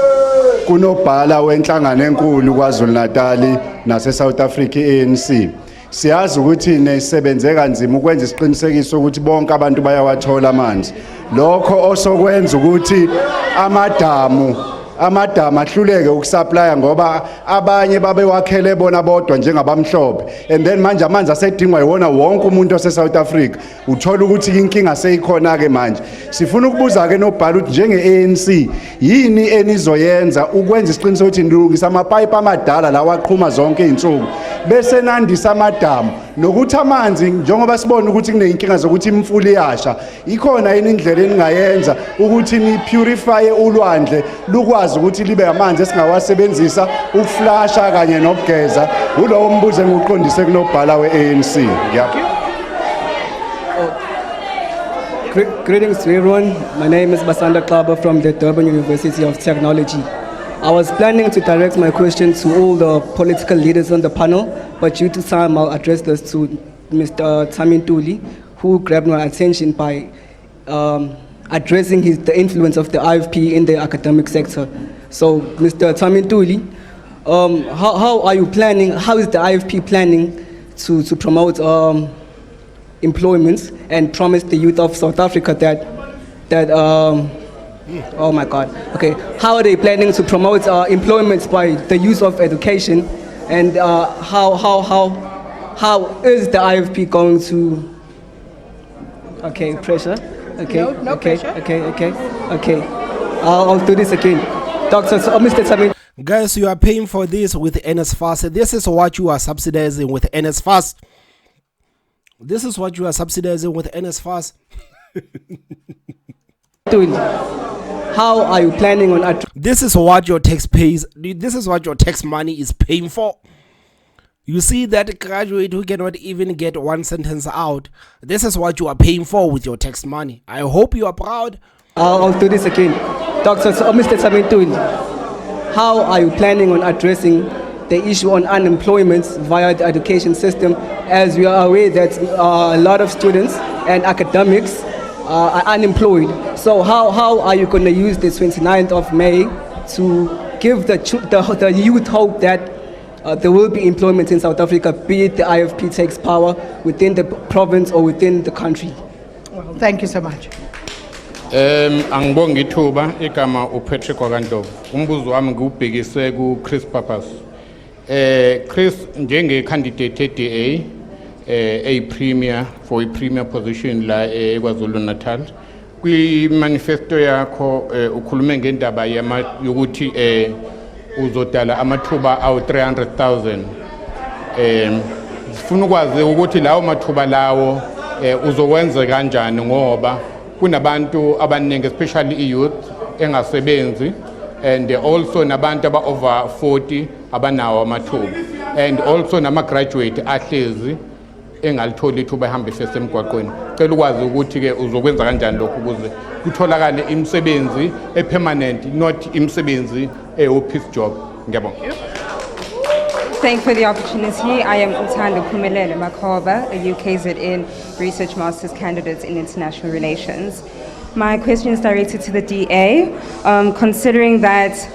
kunobhala wenhlangano enkulu kwaZulu Natal nase South Africa ANC. Siyazi ukuthi nisebenze kanzima ukwenza isiqinisekiso ukuthi bonke abantu bayawathola amanzi. Lokho osokwenza ukuthi amadamu ahluleke ukusupply ngoba abanye babewakhele bona bodwa njengabamhlophe, and then manje amanzi asedingwa yiwona wonke umuntu ose South Africa. Uthola ukuthi inkinga seyikhona ke manje. Sifuna ukubuza ke nobhala ukuthi njenge-ANC yini enizoyenza ukwenza isiqiniseko ukuthi nilungisa amapipe amadala lawa aqhuma zonke izinsuku bese nandisa amadamu nokuthi amanzi njengoba sibona ukuthi kuneyinkinga zokuthi imfula iyasha, ikhona yini indlela eningayenza ukuthi ni purify ulwandle lukwazi ukuthi libe amanzi esingawasebenzisa ukuflasha kanye nokugeza? Ulowo mbuzo engiqondise kunobhala we-ANC. Greetings to everyone. My name is Basanda Klaba from the Durban University of Technology. I was planning to direct my question to all the political leaders on the panel, but due to time, I'll address this to Mr. Tuli, who grabbed my attention by addressing the influence of the IFP in the academic sector. So, Mr. Tuli, how are you planning? How is the IFP planning to promote employment and promise the youth of South Africa that oh my God. Okay, how are they planning to promote employment by the use of education, and how is the IFP going to? Okay, pressure. Okay, no okay, pressure. Okay. I'll do this again, Mr. Samin. Guys, you are paying for this with NSFAS. This is what you are subsidizing with NSFAS. This is what you are subsidizing with NSFAS. How are you planning on? This is what your tax pays. This is what your tax money is paying for. You see that graduate who cannot even get one sentence out. This is what you are paying for with your tax money. I hope you are proud. I'll do this again, Mr. Samin. How are you planning on addressing the issue on unemployment via the education system, as we are aware that a lot of students and academics are unemployed? So how are you going to use the 29th of May to give the youth hope that there will be employment in South Africa, be it the IFP takes power within the province or within the country? Well, thank you so much. Angibonga ithuba igama uPatrick Wakandlovu. Umbuzo wami ngiwubhekise kuChris Pappas. Chris, njenge candidate DA a premier for a premier position la eKwaZulu Natal, kwi manifesto yakho ukhulume ngendaba yokuthi uzodala amathuba awu 300,000. Sifuna ukwazi ukuthi lawo mathuba lawo uzokwenza kanjani ngoba kunabantu abaningi, especially i-youth engasebenzi, and also nabantu aba over 40 abanawo amathuba, and also nama-graduate ahlezi engalitholi ithuba ehambise semgwaqweni. Cela ukwazi ukuthi ke uzokwenza kanjani lokho ukuze kutholakale imisebenzi epermanent, not imisebenzi office job. Ngiyabonga. Thank you for the opportunity. I am Utando Pumelele Makoba, a UKZN Research Masters candidate in International Relations. My question is directed to the DA. Considering that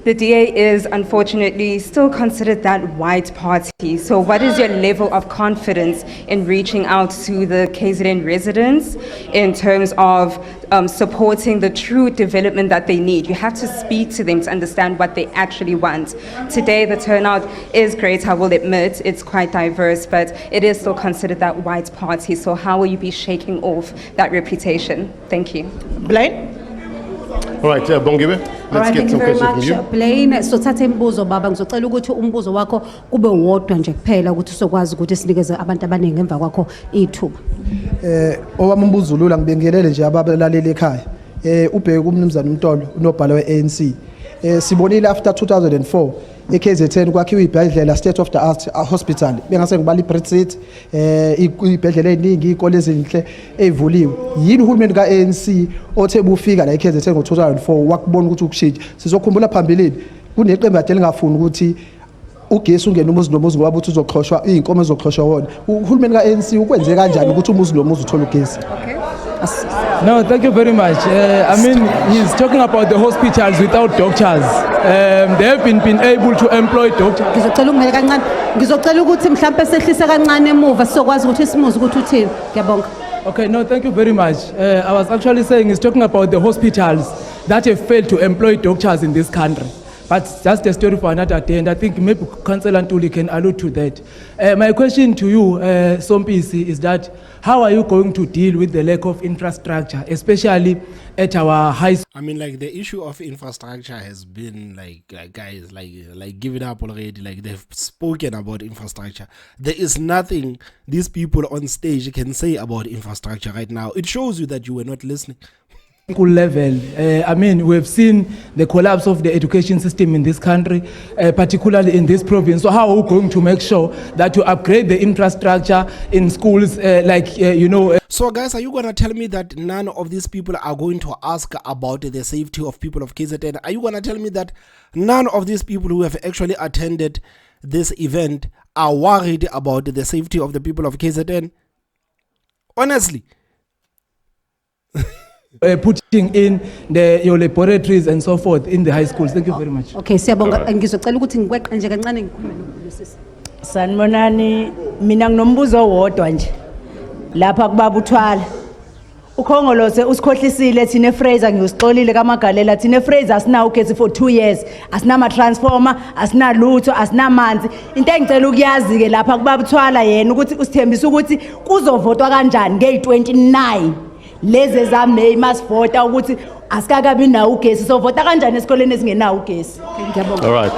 the DA is unfortunately still considered that white party, so what is your level of confidence in reaching out to the KZN residents in terms of supporting the true development that they need? You have to speak to them to understand what they actually want. Today the turnout is great, I will admit, it's quite diverse, but it is still considered that white party. So how will you be shaking off that reputation? Thank you. Blaine? All right, Bongiwe, let's get some questions from you. Blaine, sothatha imibuzo baba, ngizocela ukuthi umbuzo wakho kube wodwa nje kuphela ukuthi sokwazi ukuthi sinikeze abantu abaningi emva kwakho ithuba. Owami umbuzo lula ngibingelele nje abalaleli ekhaya. Ubheke kumnumzana Mtolo unobhala weANC. Sibonile after 2004 eKZN kwakhiwe ibhedlela state of the art hospital bengase ngibala iBrexit ibhedlela eziningi izikole ezinhle ezivuliwe yini uhulumeni kaANC othe bufika la eKZN ngo2004 wakubona ukuthi ukushintsha sizokhumbula phambilini kuneqembu ade lingafuni ukuthi ugesi ungena umuzi nomuzi ngoba uthi uzoxhoshwa izinkomo ezoxhoshwa wona uhulumeni kaANC ukwenze kanjani ukuthi umuzi nomuzi uthole ugesi? No, thank you very much. I mean, he's talking about the hospitals without doctors. They have been able to employ doctors. Ngizocela ungimele kancane. Ngizocela ukuthi mhlambe sehlise kancane emuva sizokwazi ukuthi simuze ukuthi uthini. Ngiyabonga. Okay, no, thank you very much. I was actually saying he's talking about the hospitals that have failed to employ doctors in this country. But that's the story for another day, and I think maybe Councillor Ntuli can allude to that. My question to you, Sompisi, is that how are you going to deal with the lack of infrastructure, especially at our high school? I mean, like the issue of infrastructure has been guys, give it up already. Like they've spoken about infrastructure. There is nothing these people on stage can say about infrastructure right now. It shows you that you were not listening. School level. I mean, we've seen the collapse of the education system in this country, particularly in this province. So how are we going to make sure that you upgrade the infrastructure in schools So guys, are you going to tell me that none of these people are going to ask about the safety of people of KZN? Are you going to tell me that none of these people who have actually attended this event are worried about the safety of the people of KZN? Honestly. Putting in your laboratories and so forth in the high schools. Thank you very much. Okay, siyabonga. Ngizocela ukuthi ngikweqe nje kancane ngikhulume nosisi. Sanibonani, mina nginombuzo wodwa nje. Lapha kubaba uthwala. Ukhongolose usikhohlisile thina Fraser ngiyosixolile kaMagalela thina Fraser asina ugesi for 2 years. Asina ama transformer, asina lutho, asina manzi. Into engicela ukuyazi ke lapha kubaba uthwala yena ukuthi usithembisa ukuthi kuzovotwa kanjani nge29. Lezi zaMay masivota ukuthi asikakabi nawo ugesi sovota kanjani esikoleni esingenawo ugesi. Ngiyabonga. All right.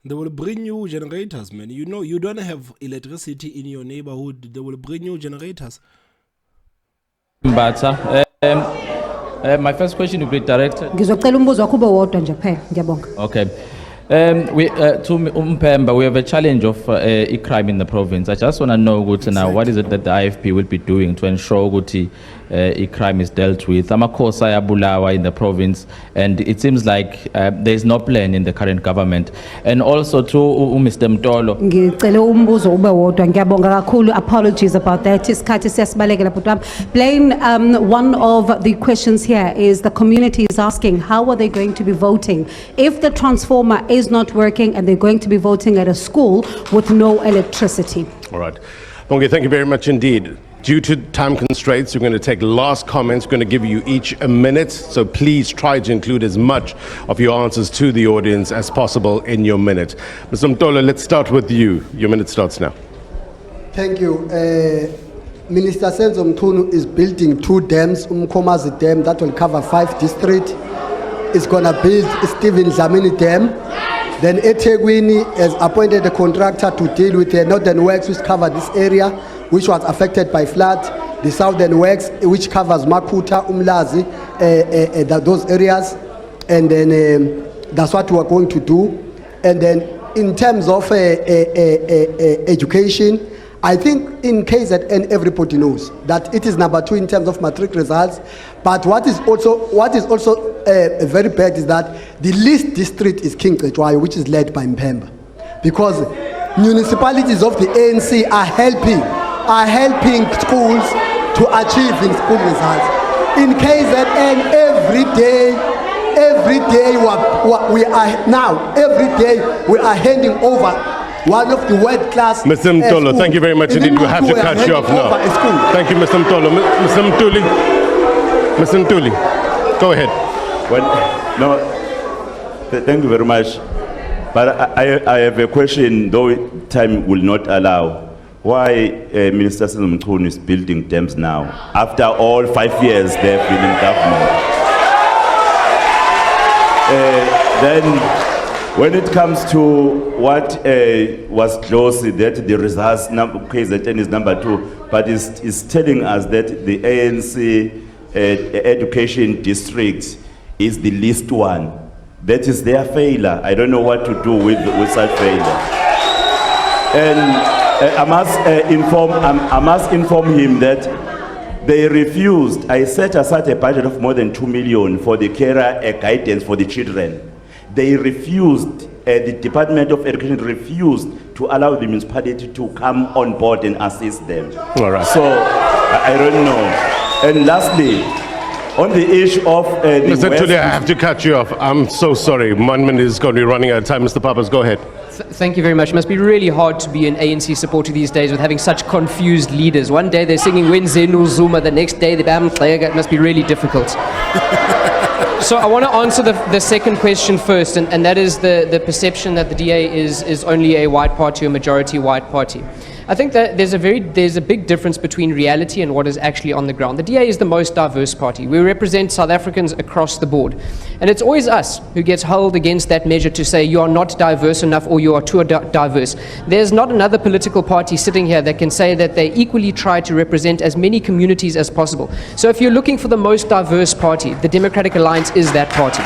They will bring you generators, man. You know, you don't have electricity in your neighborhood. They will bring you generators. But my first question will be directed. Ngizocela umbuzo wakho ube wodwa nje kuphela. Ngiyabonga. Okay. To Mpemba, we have a challenge of crime in the province. I just want to know now, what is it that the IFP will be doing to ensure that crime is dealt with? Amakosa ayabulawa in the province, and it seems like there is no plan in the current government. And also to Mr. Mtolo. Ngicela umbuzo ube wodwa. Ngiyabonga kakhulu. Apologies about that. Isikhathi siyasibalekela bhuti wami. Blaine, one of the questions here is the community is asking, how are they going to be voting if the transformer is not working and they're going to be voting at a school with no electricity? All right. Bongi, thank you very much indeed. Due to time constraints, we're going to take last comments. We're going to give you each a minute. So please try to include as much of your answers to the audience as possible in your minute. Mr. Mtolo, let's start with you. Your minute starts now. Thank you. Minister Senzo Mchunu is building 2 dams, Umkomazi Dam, that will cover 5 districts. It's going to build Stephen Dlamini Dam. Then eThekwini has appointed a contractor to deal with the northern works which cover this area, which was affected by flood. The southern works, which covers Makuta, Umlazi, those areas. And then that's what we are going to do. And then in terms of education, I think in KZN everybody knows that it is number 2 in terms of matric results. But what is also very bad is that the least district is King Cetshwayo, which is led by Mpemba, because municipalities of the ANC are helping schools to achieve in school results. In KZN every day we are handing over one of the world-class. Mr. Mtolo, thank you very much indeed. We have to cut you off now. Thank you, Mr. Mtolo. Mr. Ntuli, go ahead. Well, no, thank you very much. But I have a question, though time will not allow. Why Minister Senzo Mchunu is building dams now? After all 5 years they've been in government. Then, when it comes to what was close, that the results KZN is number 2, but is telling us that the ANC education district is the least one. That is their failure. I don't know what to do with such failure. And I must inform him that they refused. I set aside a budget of more than 2 million for the carer guidance for the children. They refused, the Department of Education refused to allow the municipality to come on board and assist them. All right. So, I don't know. And lastly, on the issue of the Mr. West- Tuli, I have to cut you off. I'm so sorry. 1 minute is going to be running out of time. Mr. Papas, go ahead. Thank you very much. It must be really hard to be an ANC supporter these days with having such confused leaders. One day they're singing Wenzenu Zuma, the next day they're Bam Klega. It must be really difficult. So I want to answer the second question first, and that is the perception that the DA is only a white party, a majority white party. I think that there's a big difference between reality and what is actually on the ground. The DA is the most diverse party. We represent South Africans across the board. And it's always us who gets held against that measure to say you are not diverse enough or you are too diverse. There's not another political party sitting here that can say that they equally try to represent as many communities as possible. So if you're looking for the most diverse party, the Democratic Alliance is that party.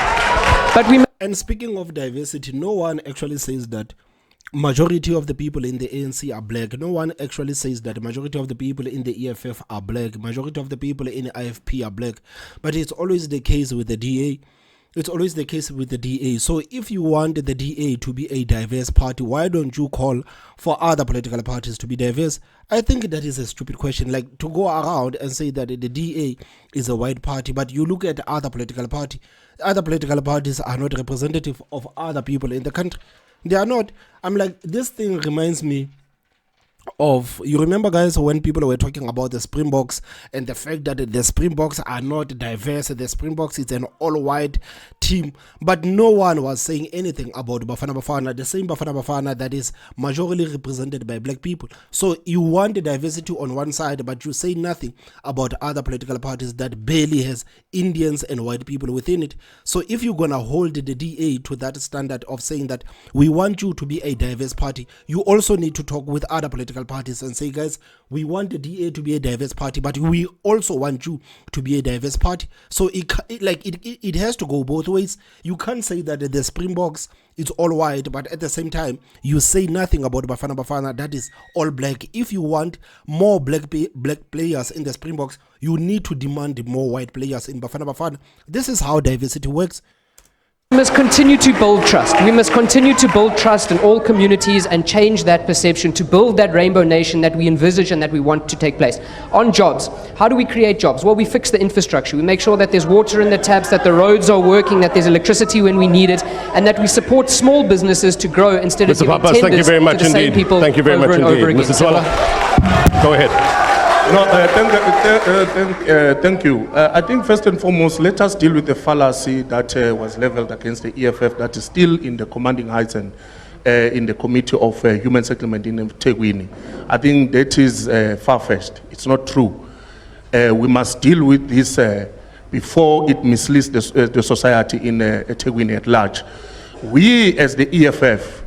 And speaking of diversity, no one actually says that majority of the people in the ANC are black. No one actually says that the majority of the people in the EFF are black. Majority of the people in the IFP are black. But it's always the case with the DA. It's always the case with the DA. So if you want the DA to be a diverse party, why don't you call for other political parties to be diverse? I think that is a stupid question. Like to go around and say that the DA is a white party, but you look at other political party. Other political parties are not representative of other people in the country. They are not. I'm like, this thing reminds me of, you remember guys when people were talking about the Springboks and the fact that the Springboks are not diverse. The Springboks is an all-white team, but no one was saying anything about Bafana Bafana, the same Bafana Bafana that is majorly represented by black people. So you want the diversity on one side, but you say nothing about other political parties that barely has Indians and white people within it. So if you're gonna hold the DA to that standard of saying that we want you to be a diverse party, you also need to talk with other political parties and say, guys, we want the DA to be a diverse party, but we also want you to be a diverse party. So it has to go both ways. You can't say that the Springboks is all white, but at the same time you say nothing about Bafana Bafana that is all black. If you want more black players in the Springboks, you need to demand more white players in Bafana Bafana. This is how diversity works. We must continue to build trust. We must continue to build trust in all communities and change that perception to build that rainbow nation that we envisage and that we want to take place. On jobs, how do we create jobs? Well, we fix the infrastructure. We make sure that there's water in the taps, that the roads are working, that there's electricity when we need it, and that we support small businesses to grow instead of Mr. giving Papas, thank you tenders very much to the same indeed. people Thank you very over much and over indeed. again. Mr. Swallow, go ahead. No, thank you. I think first and foremost, let us deal with the fallacy that was leveled against the EFF that is still in the commanding heights and in the Committee of Human Settlement in Tegwini. I think that is far-fetched. It's not true. We must deal with this before it misleads the society in Tegwini at large. We, as the EFF,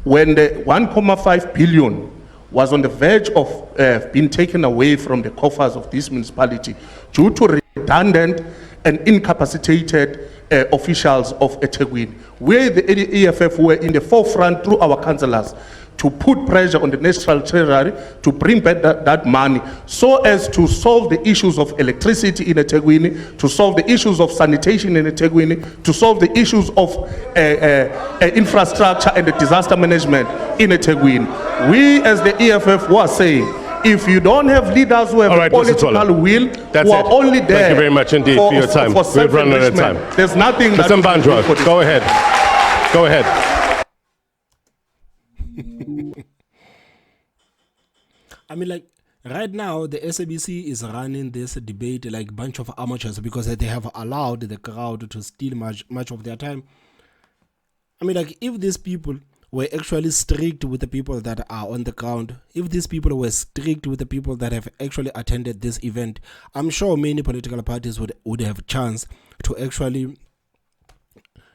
when the 1.5 billion was on the verge of being taken away from the coffers of this municipality due to redundant and incapacitated officials of eThekwini. We, the EFF, were in the forefront through our councillors to put pressure on the National Treasury to bring back that money so as to solve the issues of electricity in eThekwini, to solve the issues of sanitation in eThekwini, to solve the issues of infrastructure and the disaster management in eThekwini. We as the EFF were saying, if you don't have leaders who have political will, who are only there. Thank you very much indeed for your time. We've run out of time. There's nothing that Mr. Mbanjwa, go ahead. Go ahead. I mean, like, right now, the SABC is running this debate like a bunch of amateurs because they have allowed the crowd to steal much of their time. I mean, like, if these people were actually strict with the people that are on the ground, if these people were strict with the people that have actually attended this event, I'm sure many political parties would have a chance to actually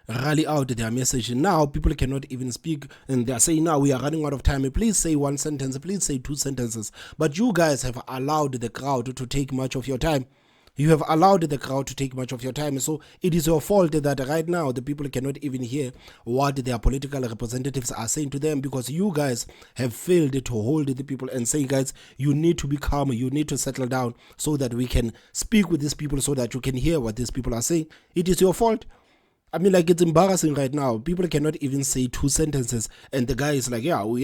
rally out their message. Now people cannot even speak, and they are saying now we are running out of time. Please say one sentence, please say two sentences. But you guys have allowed the crowd to take much of your time. You have allowed the crowd to take much of your time. So it is your fault that right now the people cannot even hear what their political representatives are saying to them, because you guys have failed to hold the people and say, guys, you need to be calm, you need to settle down so that we can speak with these people, so that you can hear what these people are saying. It is your fault. I mean, like, it's embarrassing right now. People cannot even say two sentences, and the guy is like, we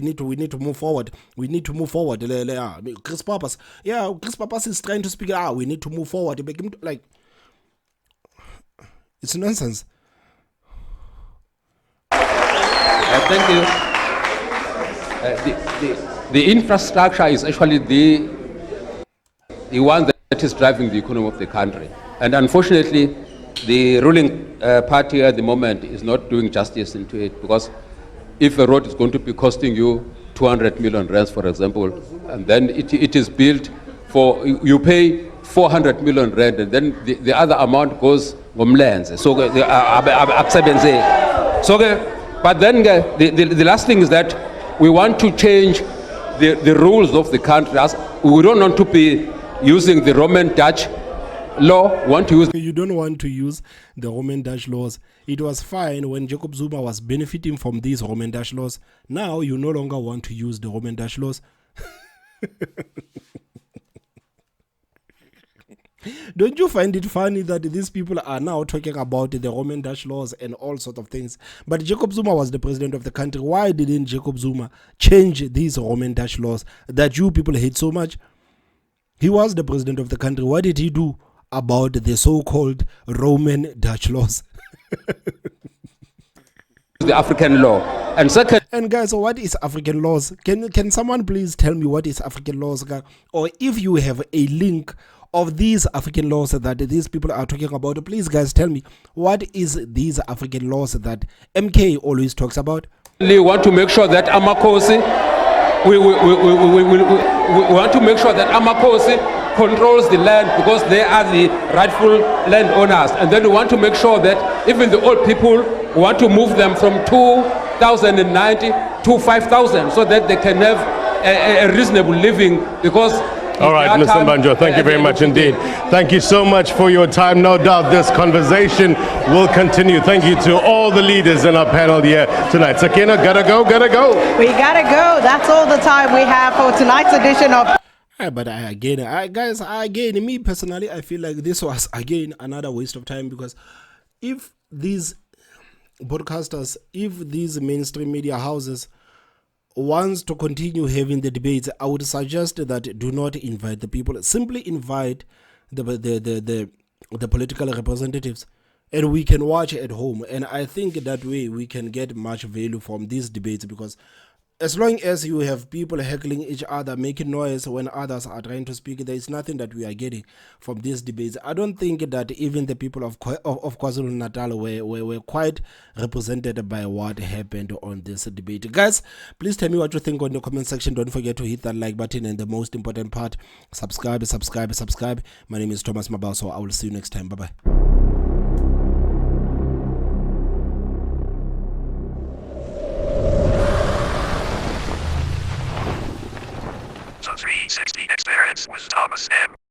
need to move forward. We need to move forward. Chris Papas, Chris Papas is trying to speak. We need to move forward. Like, it's nonsense. Thank you. The infrastructure is actually the one that is driving the economy of the country, and unfortunately, the ruling party at the moment is not doing justice into it, because if a road is going to be costing you 200 million rands, for example, and then it is built for, you pay 400 million rand, and then the other amount goes ngomlenze. So but then the last thing is that we want to change the rules of the country. We don't want to be using the Roman Dutch law. You don't want to use the Roman Dutch laws. It was fine when Jacob Zuma was benefiting from these Roman Dutch laws. Now you no longer want to use the Roman Dutch laws. Don't you find it funny that these people are now talking about the Roman Dutch laws and all sorts of things? But Jacob Zuma was the president of the country. Why didn't Jacob Zuma change these Roman Dutch laws that you people hate so much? He was the president of the country. What did he do about the so-called Roman Dutch laws? The African law. And second, and guys, what is African laws? Can someone please tell me what is African laws? Or if you have a link of these African laws that these people are talking about, please guys tell me what is these African laws that MK always talks about. We want to make sure that Amakosi, we want to make sure that Amakosi controls the land, because they are the rightful landowners. And then we want to make sure that even the old people, we want to move them from 2,090 to 5,000, so that they can have a reasonable living, because all right, Mr. Mbanjwa, thank you very much indeed. Thank you so much for your time. No doubt this conversation will continue. Thank you to all the leaders in our panel here tonight. Sakina, gotta go. We gotta go. That's all the time we have for tonight's edition of... But me personally, I feel like this was again another waste of time, because if these broadcasters, if these mainstream media houses wants to continue having the debates, I would suggest that do not invite the people. Simply invite the political representatives, and we can watch at home. And I think that way we can get much value from these debates, because as long as you have people heckling each other, making noise when others are trying to speak, there is nothing that we are getting from these debates. I don't think that even the people of KwaZulu-Natal were quite represented by what happened on this debate. Guys, please tell me what you think on the comment section. Don't forget to hit that like button, and the most important part, subscribe. My name is Thomas Mabao, so I will see you next time. Bye-bye.